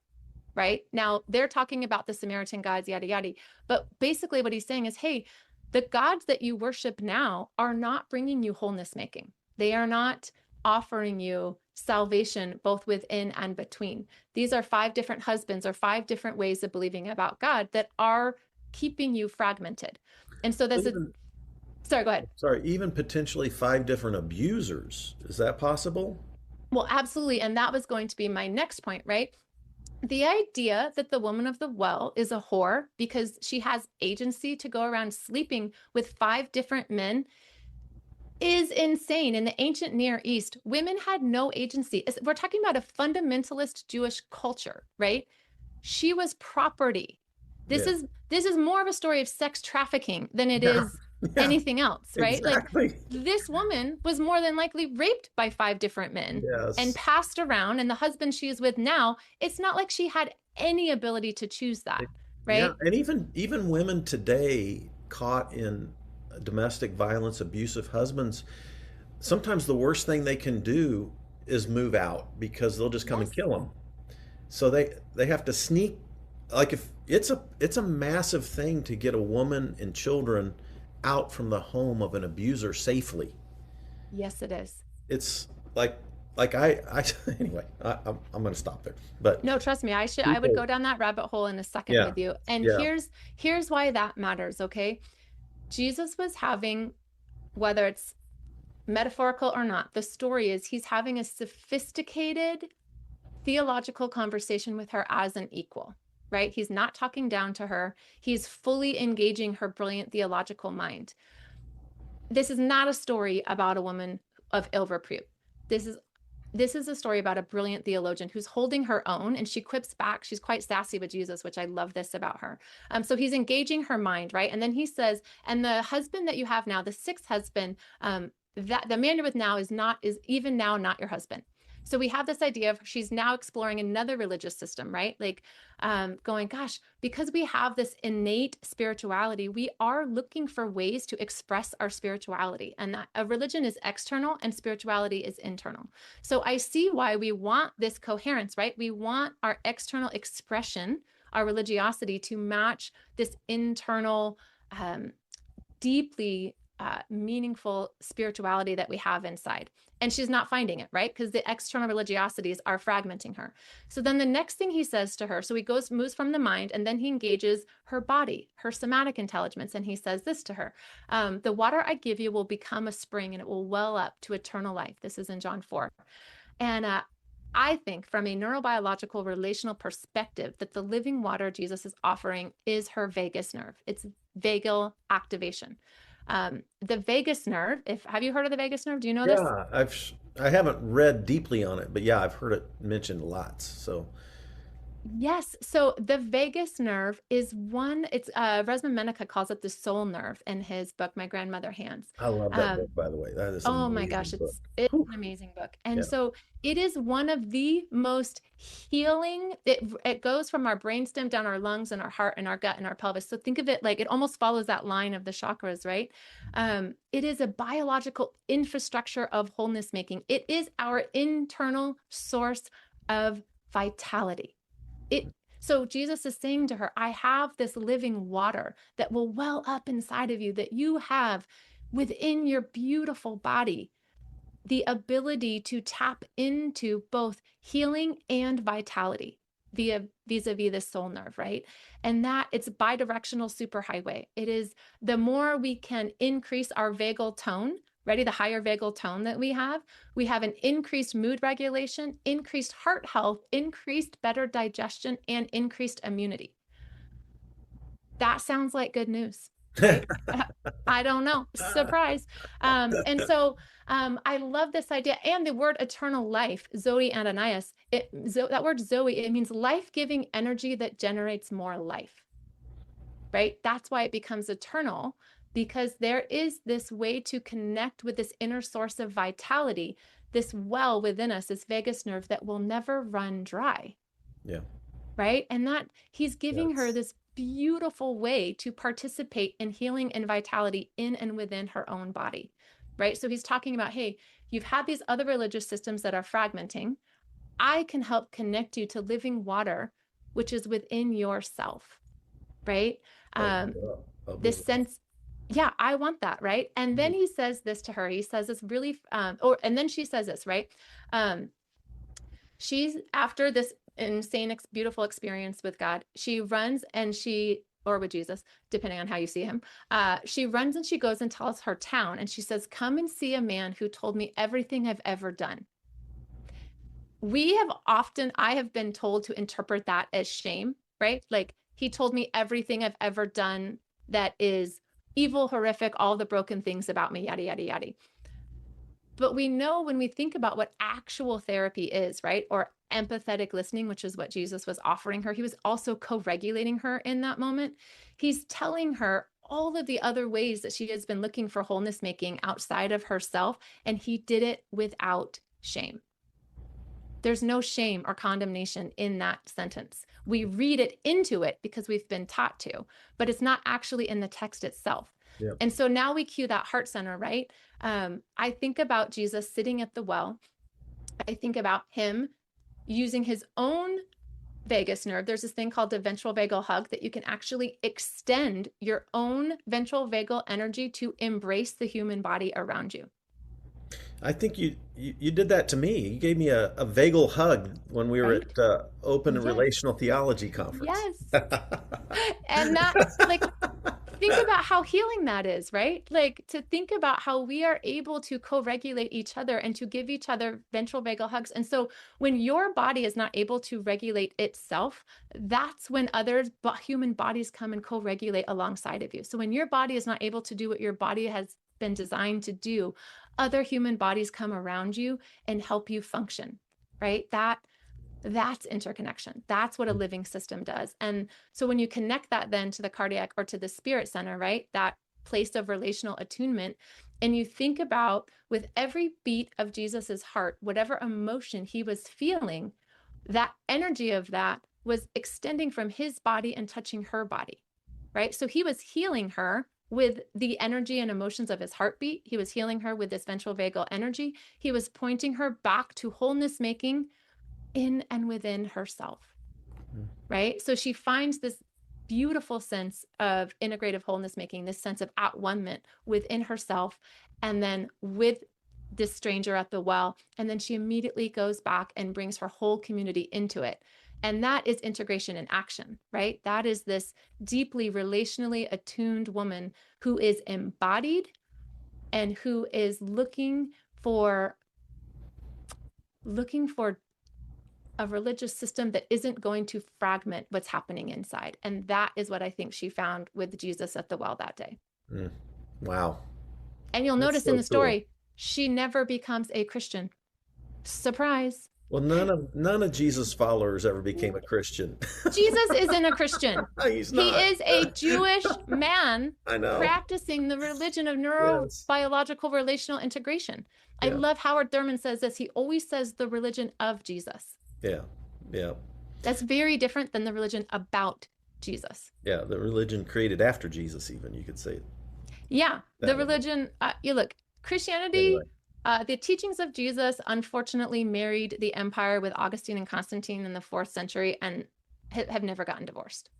right? Now they're talking about the Samaritan gods, yada, yada. But basically what he's saying is, hey, the gods that you worship now are not bringing you wholeness making. They are not offering you salvation both within and between. These are 5 different husbands or 5 different ways of believing about God that are keeping you fragmented. And so Sorry, go ahead. Sorry, even potentially 5 different abusers. Is that possible? Well, absolutely. And that was going to be my next point, right? The idea that the woman of the well is a whore because she has agency to go around sleeping with 5 different men is insane. In the ancient Near East, women had no agency. We're talking about a fundamentalist Jewish culture, right? She was property. This Yeah. is this is more of a story of sex trafficking than it Yeah. is Yeah. anything else, right? Like Exactly. this woman was more than likely raped by 5 different men and Yes. passed around, and the husband she is with now, it's not like she had any ability to choose that, Yeah, right? and even women today caught in domestic violence, abusive husbands, sometimes the worst thing they can do is move out because they'll just come and Yes. kill them. So they have to sneak, like, if it's a massive thing to get a woman and children out from the home of an abuser safely. Yes, it is. It's like I anyway, I'm going to stop there. But No, trust me, I would people, go down that rabbit hole in a second yeah, with you. And yeah, here's why that matters, okay? Jesus was having, whether it's metaphorical or not, the story is he's having a sophisticated theological conversation with her as an equal, right? He's not talking down to her. He's fully engaging her brilliant theological mind. This is not a story about a woman of ill repute. This is this is a story about a brilliant theologian who's holding her own, and she quips back. She's quite sassy with Jesus, which I love this about her. So he's engaging her mind, right? And then he says, and the husband that you have now, the sixth husband, that the man you're with now is even now not your husband. So we have this idea of she's now exploring another religious system, right? Like going, gosh, because we have this innate spirituality, we are looking for ways to express our spirituality. And that a religion is external and spirituality is internal. So I see why we want this coherence, right? We want our external expression, our religiosity to match this internal, deeply meaningful spirituality that we have inside. And she's not finding it, right? Because the external religiosities are fragmenting her. So then the next thing he says to her, so he moves from the mind, and then he engages her body, her somatic intelligence. And he says this to her, the water I give you will become a spring and it will well up to eternal life. This is in John 4. And I think from a neurobiological relational perspective that the living water Jesus is offering is her vagus nerve. It's vagal activation. The vagus nerve, if have you heard of the vagus nerve? Do you know this? yeah. I haven't read deeply on it, but yeah, I've heard it mentioned lots. So Yes. So the vagus nerve is it's Resman Menica calls it the soul nerve in his book, My Grandmother Hands. I love that Um, book, by the way. That is an Oh my amazing gosh, book. it's Whew. an amazing book. And Yeah. so it is one of the most healing. It goes from our brainstem down our lungs and our heart and our gut and our pelvis. So think of it like it almost follows that line of the chakras, right? It is a biological infrastructure of wholeness making. It is our internal source of vitality. It so Jesus is saying to her, I have this living water that will well up inside of you, that you have within your beautiful body the ability to tap into both healing and vitality via vis-a-vis the soul nerve, right? And that it's bidirectional superhighway. It is the more we can increase our vagal tone, ready, the higher vagal tone that we have an increased mood regulation, increased heart health, increased better digestion, and increased immunity. That sounds like good news, right? I don't know. Surprise. And so I love this idea. And the word eternal life, Zoe Ananias, that word Zoe, it means life-giving energy that generates more life, right? That's why it becomes eternal, because there is this way to connect with this inner source of vitality, this well within us, this vagus nerve that will never run dry, Yeah. right? And that he's giving her Yes. this beautiful way to participate in healing and vitality in and within her own body, right? So he's talking about, hey, you've had these other religious systems that are fragmenting. I can help connect you to living water, which is within yourself, right? Bubbly Um, up. Bubbly this up. sense, yeah, I want that, right? And then he says this to her. He says this really, and then she says this, right? Um, she's after this insane beautiful experience with God, she runs and or with Jesus, depending on how you see him. She runs and she goes and tells her town, and she says, "Come and see a man who told me everything I've ever done." I have been told to interpret that as shame, right? Like, he told me everything I've ever done that is evil, horrific, all the broken things about me, yada, yada, yada. But we know when we think about what actual therapy is, right? Or empathetic listening, which is what Jesus was offering her. He was also co-regulating her in that moment. He's telling her all of the other ways that she has been looking for wholeness making outside of herself, and he did it without shame. There's no shame or condemnation in that sentence. We read it into it because we've been taught to, but it's not actually in the text itself. Yep. And so now we cue that heart center, right? I think about Jesus sitting at the well. I think about him using his own vagus nerve. There's this thing called the ventral vagal hug that you can actually extend your own ventral vagal energy to embrace the human body around you. I think you did that to me. You gave me a vagal hug when we were Right? at Open Yes. Relational Theology Conference. Yes. And that, like, think about how healing that is, right? Like, to think about how we are able to co-regulate each other and to give each other ventral vagal hugs. And so when your body is not able to regulate itself, that's when other human bodies come and co-regulate alongside of you. So when your body is not able to do what your body has been designed to do, other human bodies come around you and help you function, right? That's interconnection. That's what a living system does. And so when you connect that then to the cardiac or to the spirit center, right, that place of relational attunement, and you think about with every beat of Jesus's heart, whatever emotion he was feeling, that energy of that was extending from his body and touching her body, right? So he was healing her with the energy and emotions of his heartbeat. He was healing her with this ventral vagal energy. He was pointing her back to wholeness making in and within herself, right? So she finds this beautiful sense of integrative wholeness making, this sense of at-one-ment within herself, and then with this stranger at the well. And then she immediately goes back and brings her whole community into it. And that is integration in action, right? That is this deeply relationally attuned woman who is embodied and who is looking for a religious system that isn't going to fragment what's happening inside. And that is what I think she found with Jesus at the well that day. Wow. And you'll That's notice so in the story, cool. she never becomes a Christian. Surprise. Well, none of Jesus' followers ever became a Christian. Jesus isn't a Christian. He's He not. is a Jewish man I know. practicing the religion of Yes. neurobiological relational integration. I Yeah. love Howard Thurman says this. He always says the religion of Jesus. Yeah. Yeah. That's very different than the religion about Jesus. Yeah. The religion created after Jesus, even you could say it Yeah, the that way. religion, you look, Anyway. Christianity, the teachings of Jesus unfortunately married the empire with Augustine and Constantine in the 4th century and have never gotten divorced.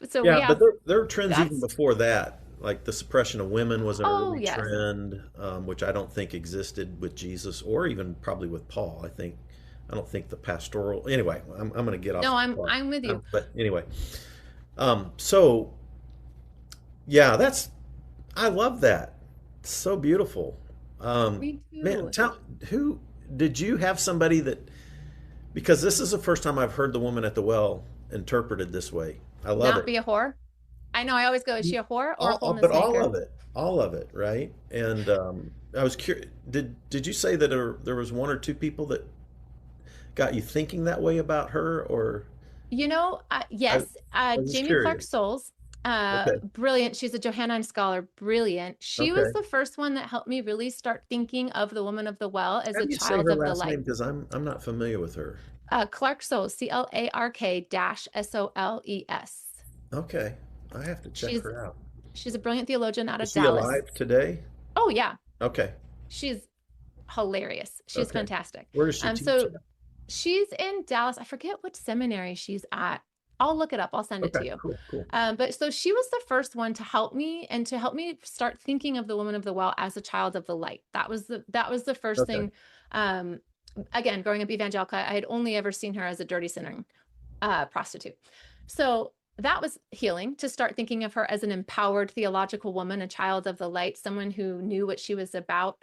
So we Yeah, but have, there are trends even that's, before that. Like the suppression of women was an oh, early yes. trend, which I don't think existed with Jesus or even probably with Paul. I don't think the pastoral. Anyway, I'm going to get off No, the part. I'm with you. But anyway, so yeah, I love that. It's so beautiful. Me Man, too. who did you have somebody that, because this is the first time I've heard the woman at the well interpreted this way. I love Not it. be a whore. I know I always go, is she a whore or a But wholeness maker? all of it, right? And I was curious. Did you say that there was one or two people that got you thinking that way about her, or Yes, I was just Jamie Clark curious. Souls, Okay, brilliant. She's a Johannine scholar, brilliant. She was okay. the first one that helped me really start thinking of the woman of the well as How a do you say child her of the last name? light. Because I'm not familiar with her. Clark Souls, CLARK-SOLES. Okay, I have to check She's her out. she's a brilliant theologian out Is of she Dallas. alive today? Oh yeah, Okay, she's hilarious. She's okay. fantastic. Where does she teach So at? she's in Dallas. I forget what seminary she's at. I'll look it up. I'll send it Okay, to you. cool, cool. But so she was the first one to help me and to help me start thinking of the woman of the well as a child of the light. That was the first Okay, thing. Um, Again, growing up evangelical, I had only ever seen her as a dirty sinning prostitute. So that was healing, to start thinking of her as an empowered theological woman, a child of the light, someone who knew what she was about.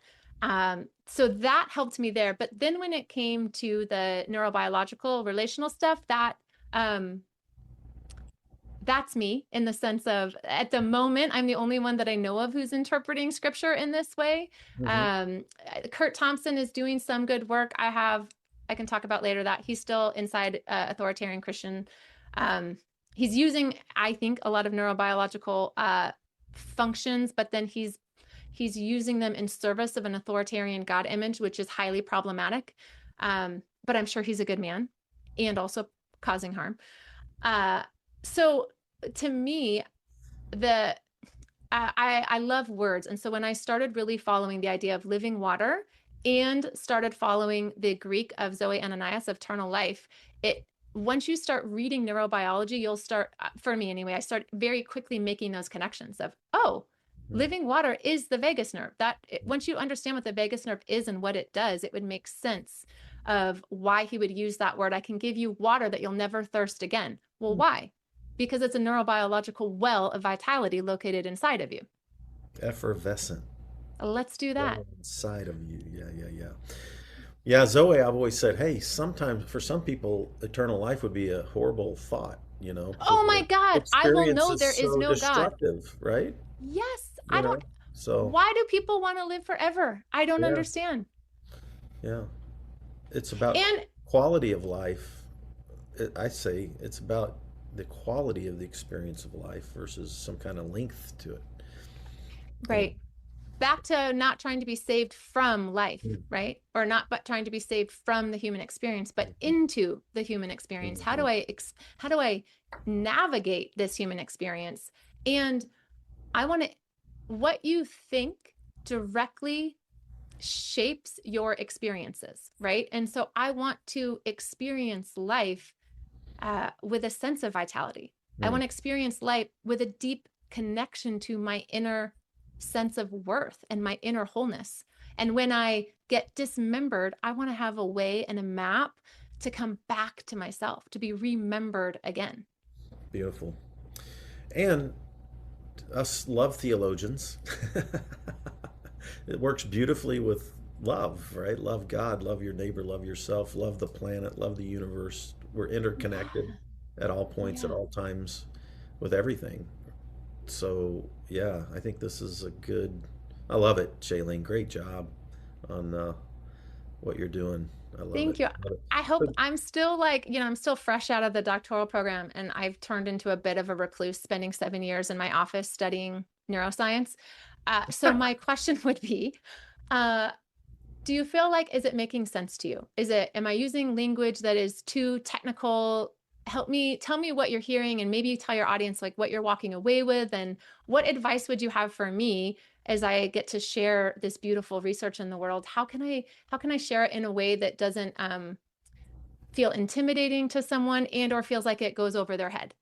So that helped me there. But then when it came to the neurobiological relational stuff, um, that's me, in the sense of, at the moment, I'm the only one that I know of who's interpreting scripture in this way. Mhm. Um, Kurt Thompson is doing some good work. I can talk about later that he's still inside authoritarian Christian. Um, he's using, I think, a lot of neurobiological functions, but then he's using them in service of an authoritarian God image, which is highly problematic. But I'm sure he's a good man, and also causing harm. Uh, so to me, the I love words. And so when I started really following the idea of living water and started following the Greek of Zoe Ananias, of eternal life, it once you start reading neurobiology, you'll start, for me anyway, I start very quickly making those connections of, oh, Mhm. living water is the vagus nerve. Once you understand what the vagus nerve is and what it does, it would make sense of why he would use that word. I can give you water that you'll never thirst again. Well, why? Because it's a neurobiological well of vitality located inside of you. Effervescent. Let's do that. Well, inside of you. Yeah, yeah, yeah. Yeah, Zoe, I've always said, hey, sometimes for some people, eternal life would be a horrible thought, because Oh the my God, I will experience know is there is so no God. destructive, right? Yes, You know? So, why do people want to live forever? I don't yeah, understand. yeah. It's about And quality of life. I say it's about the quality of the experience of life versus some kind of length to it, you know? right, back to not trying to be saved from life, right? Or not but trying to be saved from the human experience, but into the human experience. Mhm. How do I navigate this human experience? And I want to, what you think directly shapes your experiences, right? And so I want to experience life with a sense of vitality. I Mm. want to experience life with a deep connection to my inner sense of worth and my inner wholeness. And when I get dismembered, I want to have a way and a map to come back to myself, to be remembered again. Beautiful. And us love theologians, it works beautifully with love, right? Love God, love your neighbor, love yourself, love the planet, love the universe. We're interconnected Yeah. at all points, at Yeah. all times, with everything. So, yeah, I think this is a good. I love it, Shaleen. Great job on what you're doing. I love it. Thank you. Love it. I hope, So, I'm still like, I'm still fresh out of the doctoral program, and I've turned into a bit of a recluse, spending 7 years in my office studying neuroscience. So my question would be, uh, do you feel like, is it making sense to you? Am I using language that is too technical? Tell me what you're hearing, and maybe tell your audience like what you're walking away with, and what advice would you have for me as I get to share this beautiful research in the world? How can I share it in a way that doesn't feel intimidating to someone, and or feels like it goes over their head?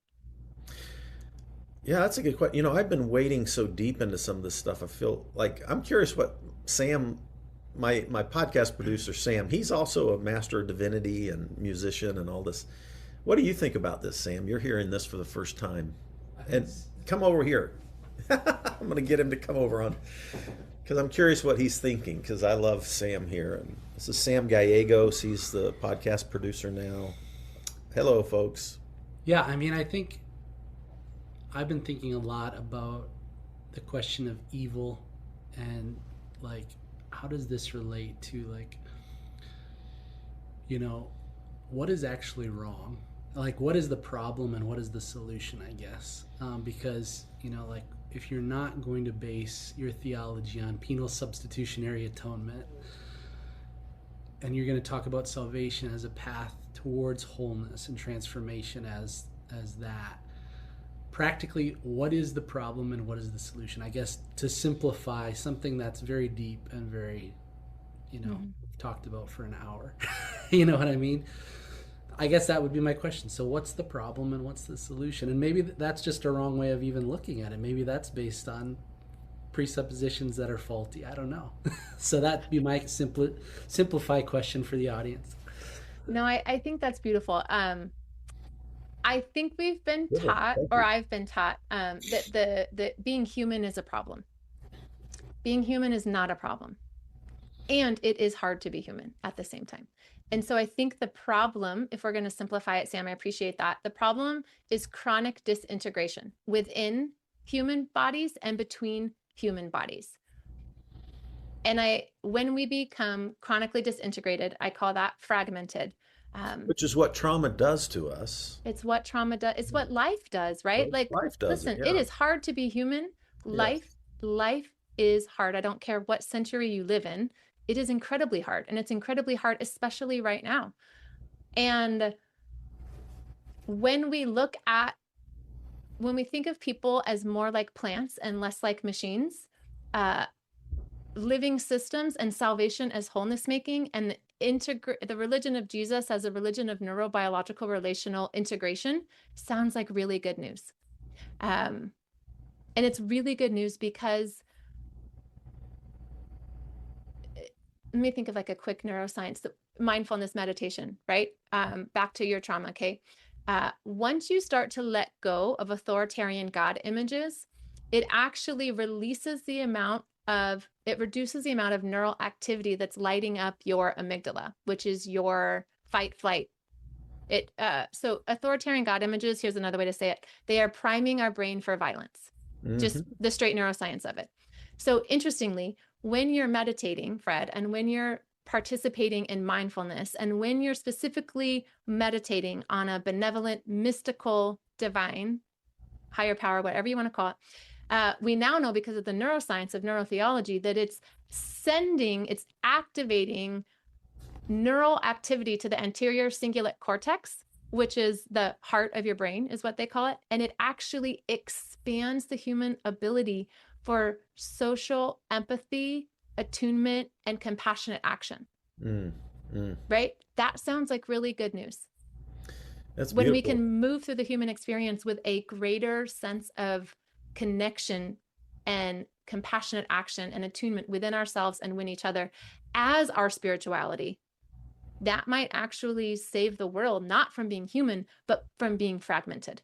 yeah, that's a good question. I've been wading so deep into some of this stuff. I feel like I'm curious what Sam, my podcast producer Sam, he's also a master of divinity and musician and all this. What do you think about this, Sam? You're hearing this for the first time, and come over here. I'm going to get him to come over on because I'm curious what he's thinking because I love Sam here. And this is Sam Gallegos. He's the podcast producer now. Hello, folks. Yeah, I mean, I think I've been thinking a lot about the question of evil and like how does this relate to like you know what is actually wrong, like what is the problem and what is the solution, I guess, because like if you're not going to base your theology on penal substitutionary atonement and you're going to talk about salvation as a path towards wholeness and transformation as that, practically what is the problem and what is the solution, I guess, to simplify something that's very deep and very Mhm. talked about for an hour. You know what I mean? I guess that would be my question. So what's the problem and what's the solution? And maybe that's just a wrong way of even looking at it. Maybe that's based on presuppositions that are faulty. I don't know. So that'd be my simplify question for the audience. No, I think that's beautiful. I think we've been Good. taught, Thank or you. I've been taught, that the being human is a problem. Being human is not a problem. And it is hard to be human at the same time. And so I think the problem, if we're going to simplify it, Sam, I appreciate that. The problem is chronic disintegration within human bodies and between human bodies. And when we become chronically disintegrated, I call that fragmented. Which is what trauma does to us. It's what trauma does. It's Yeah. what life does, right? Well, Like, life does it. listen, it Yeah. is hard to be human. Yes. Life is hard. I don't care what century you live in. It is incredibly hard. And it's incredibly hard, especially right now. And when we think of people as more like plants and less like machines, living systems and salvation as wholeness making, and the religion of Jesus as a religion of neurobiological relational integration sounds like really good news. And it's really good news because let me think of like a quick neuroscience, mindfulness meditation, right? Back to your trauma, okay? Once you start to let go of authoritarian God images, it actually reduces the amount of neural activity that's lighting up your amygdala, which is your fight flight. So authoritarian God images, here's another way to say it. They are priming our brain for violence, just the straight neuroscience of it. So interestingly, when you're meditating, Fred, and when you're participating in mindfulness, and when you're specifically meditating on a benevolent, mystical, divine, higher power, whatever you want to call it, we now know because of the neuroscience of neurotheology that it's activating neural activity to the anterior cingulate cortex, which is the heart of your brain, is what they call it. And it actually expands the human ability for social empathy, attunement, and compassionate action. Right? That sounds like really good news. That's when beautiful. We can move through the human experience with a greater sense of connection and compassionate action and attunement within ourselves and with each other as our spirituality, that might actually save the world, not from being human, but from being fragmented.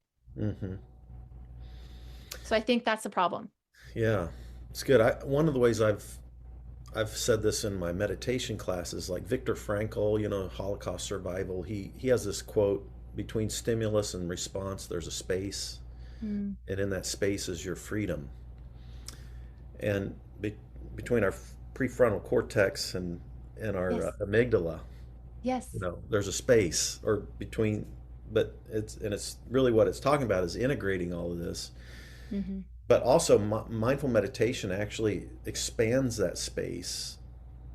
So I think that's the problem. Yeah, it's good. One of the ways I've said this in my meditation classes, like Viktor Frankl, Holocaust survival, he has this quote: between stimulus and response, there's a space, and in that space is your freedom. And between our prefrontal cortex and our amygdala, there's a space, or between, but it's really what it's talking about is integrating all of this. But also mindful meditation actually expands that space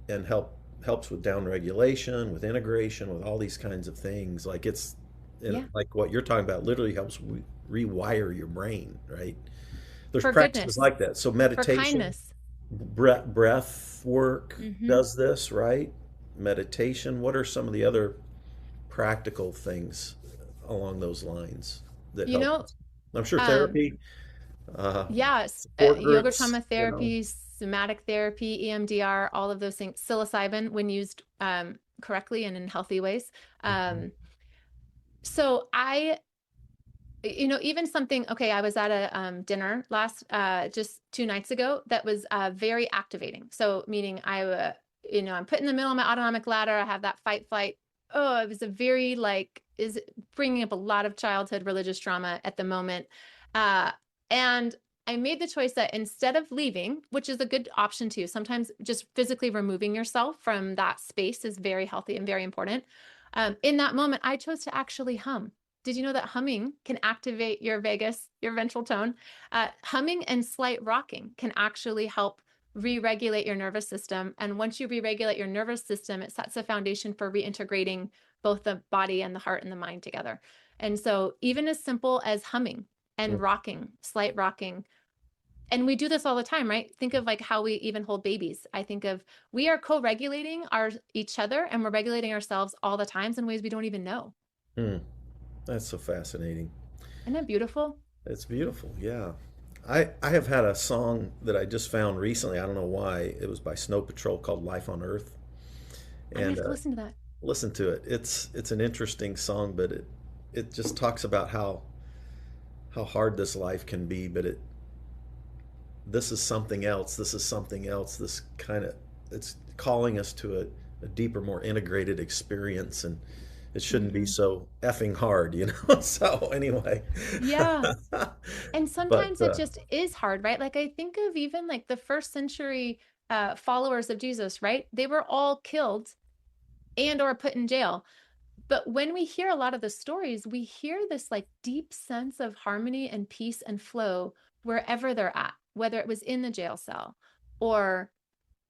and helps with downregulation, with integration, with all these kinds of things. Like like what you're talking about literally helps rewire your brain, right? There's practices like that. So meditation, for kindness, breath work does this, right? Meditation. What are some of the other practical things along those lines that help? I'm sure therapy. Yoga, trauma therapy, somatic therapy, EMDR, all of those things, psilocybin when used correctly and in healthy ways. So even something, I was at a dinner just 2 nights ago that was very activating. So meaning I'm put in the middle of my autonomic ladder. I have that fight flight. Oh, it was a very is bringing up a lot of childhood religious trauma at the moment. And I made the choice that instead of leaving, which is a good option too, sometimes just physically removing yourself from that space is very healthy and very important. In that moment, I chose to actually hum. Did you know that humming can activate your vagus, your ventral tone? Humming and slight rocking can actually help re-regulate your nervous system. And once you re-regulate your nervous system, it sets a foundation for reintegrating both the body and the heart and the mind together. And so even as simple as humming and rocking, slight rocking. And we do this all the time, right? Think of how we even hold babies. I think of we are co-regulating each other, and we're regulating ourselves all the times in ways we don't even know. That's so fascinating. Isn't that beautiful? It's beautiful, yeah. I have had a song that I just found recently. I don't know why. It was by Snow Patrol called "Life on Earth," and I have to listen to that. Listen to it. It's an interesting song, but it just talks about how hard this life can be, but this is something else. This is something else. This kind of, it's calling us to a deeper, more integrated experience, and it shouldn't be Mhm. so effing hard, you know? So anyway, Yeah. And but sometimes it just is hard, right? Like I think of even like the first century followers of Jesus, right? They were all killed and or put in jail. But when we hear a lot of the stories, we hear this like deep sense of harmony and peace and flow wherever they're at, whether it was in the jail cell or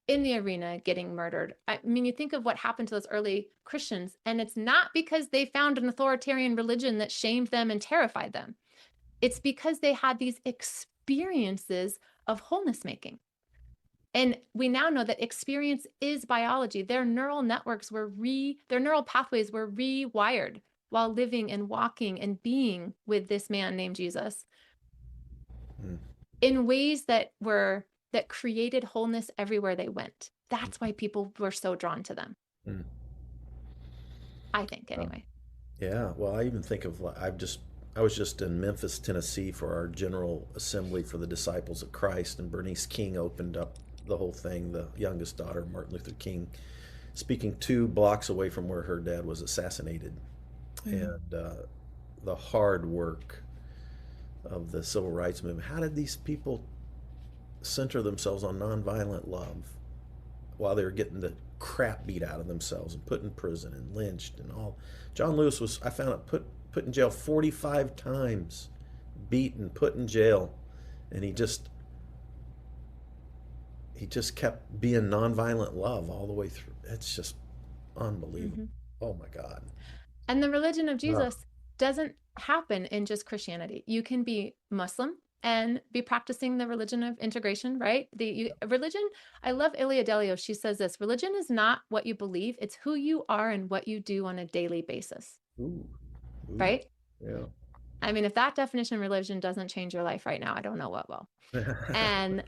in the arena getting murdered. I mean, you think of what happened to those early Christians, and it's not because they found an authoritarian religion that shamed them and terrified them. It's because they had these experiences of wholeness making. And we now know that experience is biology. Their neural networks their neural pathways were rewired while living and walking and being with this man named Jesus mm, in ways that created wholeness everywhere they went. That's why people were so drawn to them, mm. I think, Um, anyway. yeah, well, I even think of I was just in Memphis, Tennessee for our General Assembly for the Disciples of Christ, and Bernice King opened up the whole thing, the youngest daughter, Martin Luther King, speaking 2 blocks away from where her dad was assassinated. Mm-hmm. And the hard work of the civil rights movement. How did these people center themselves on nonviolent love while they were getting the crap beat out of themselves and put in prison and lynched and all? John Lewis was, I found out, put in jail 45 times, beaten, put in jail, and he just kept being nonviolent love all the way through. It's just unbelievable. Mm-hmm. Oh my God. And the religion of Oh, Jesus doesn't happen in just Christianity. You can be Muslim and be practicing the religion of integration, right? Religion, I love Ilia Delio. She says this: religion is not what you believe, it's who you are and what you do on a daily basis, ooh, ooh, right? yeah. I mean, if that definition of religion doesn't change your life right now, I don't know what will. And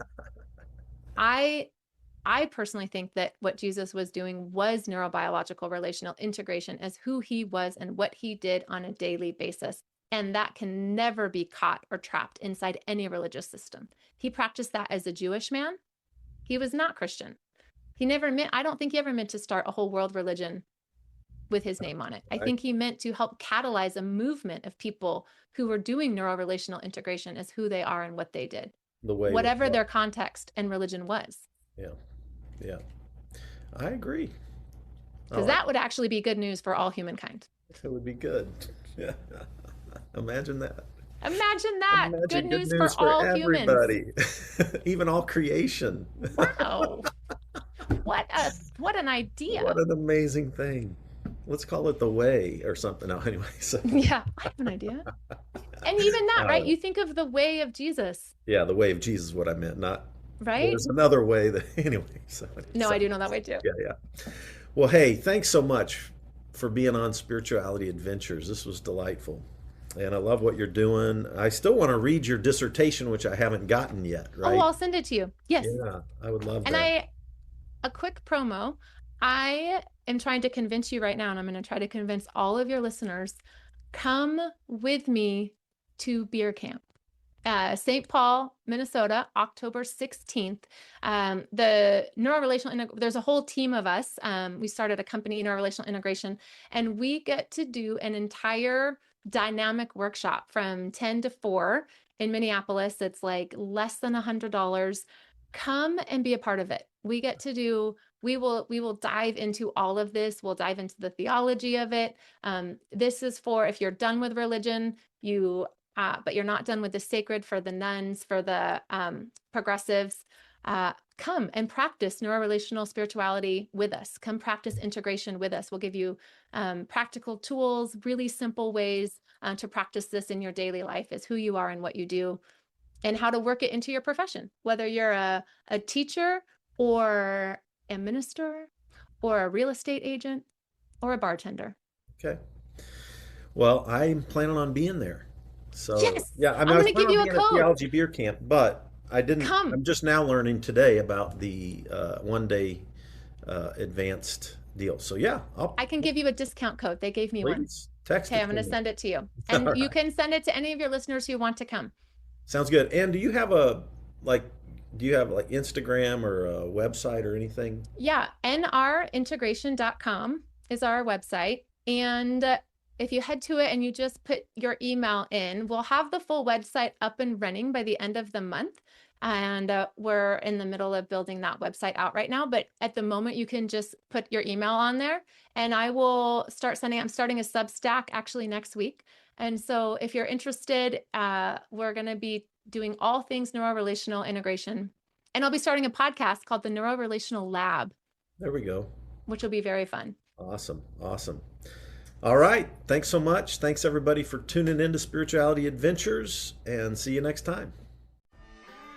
I I personally think that what Jesus was doing was neurobiological relational integration as who he was and what he did on a daily basis. And that can never be caught or trapped inside any religious system. He practiced that as a Jewish man. He was not Christian. I don't think he ever meant to start a whole world religion with his name on it. I I, think he meant to help catalyze a movement of people who were doing neuro-relational integration as who they are and what they did, the way with whatever love. their context and religion was. Yeah, yeah. I agree. I Because like that would actually be good news for all humankind. it. It would be good. Yeah. Imagine that. Imagine that. Good Imagine good news news for for all humans. everybody, even all creation. Wow. What an What idea. an amazing thing. Let's call it the way or something. No, anyway, so Yeah, I have an idea. And even that, right? uh, You think of the way of Jesus, yeah, the way of Jesus is what I meant. Not right? there's another way that anyway. No, I do know that way too. Yeah, yeah. Well, hey, thanks so much for being on Spirituality Adventures. This was delightful. And I love what you're doing. I still want to read your dissertation, which I haven't gotten yet, Oh, right? I'll send it to you. Yes. Yeah, I would love And that. a quick promo. I am trying to convince you right now, and I'm going to try to convince all of your listeners, come with me to beer camp. St. Paul, Minnesota, October 16th. The there's a whole team of us. We started a company, Neuro-Relational Integration, and we get to do an entire dynamic workshop from 10 to 4 in Minneapolis. It's like less than $100. Come and be a part of it. We will dive into all of this. We'll dive into the theology of it. This is for if you're done with religion, but you're not done with the sacred, for the nuns, for the progressives. Come and practice neuro-relational spirituality with us. Come practice integration with us. We'll give you practical tools, really simple ways to practice this in your daily life as who you are and what you do, and how to work it into your profession, whether you're a teacher or a minister or a real estate agent or a bartender. Okay. Well, I'm planning on being there. So, Yes, yeah, I mean, I'm I was going to give planning on you a being at code. Theology Beer Camp, but Come. I'm just now learning today about the 1 day advanced Deal. So yeah, I can give you a discount code. They gave me one. please text Okay, it I'm to going to me. send it to you. All And you right. can send it to any of your listeners who want to come. Sounds good. And do you have like, do you have like Instagram or a website or anything? Yeah, nrintegration.com is our website. And if you head to it and you just put your email in, we'll have the full website up and running by the end of the month. And we're in the middle of building that website out right now. But at the moment, you can just put your email on there and I will start sending. I'm starting a Substack actually next week. And so if you're interested, we're going to be doing all things neuro-relational integration. And I'll be starting a podcast called the Neuro-Relational Lab, There we go. which will be very fun. Awesome. Awesome. All right. Thanks so much. Thanks everybody for tuning into Spirituality Adventures, and see you next time.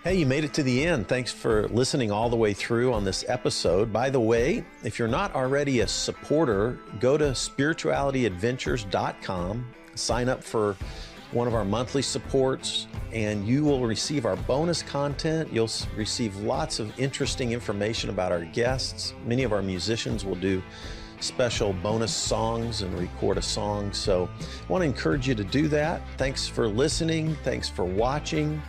Hey, you made it to the end. Thanks for listening all the way through on this episode. By the way, if you're not already a supporter, go to spiritualityadventures.com, sign up for one of our monthly supports, and you will receive our bonus content. You'll receive lots of interesting information about our guests. Many of our musicians will do special bonus songs and record a song. So I want to encourage you to do that. Thanks for listening. Thanks for watching.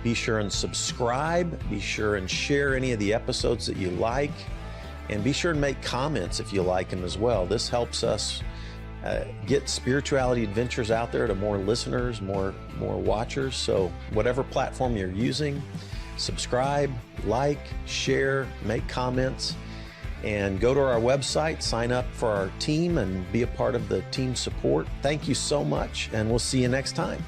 Be sure and subscribe. Be sure and share any of the episodes that you like. And be sure and make comments if you like them as well. This helps us get Spirituality Adventures out there to more listeners, more watchers. So whatever platform you're using, subscribe, like, share, make comments, and go to our website, sign up for our team, and be a part of the team support. Thank you so much, and we'll see you next time.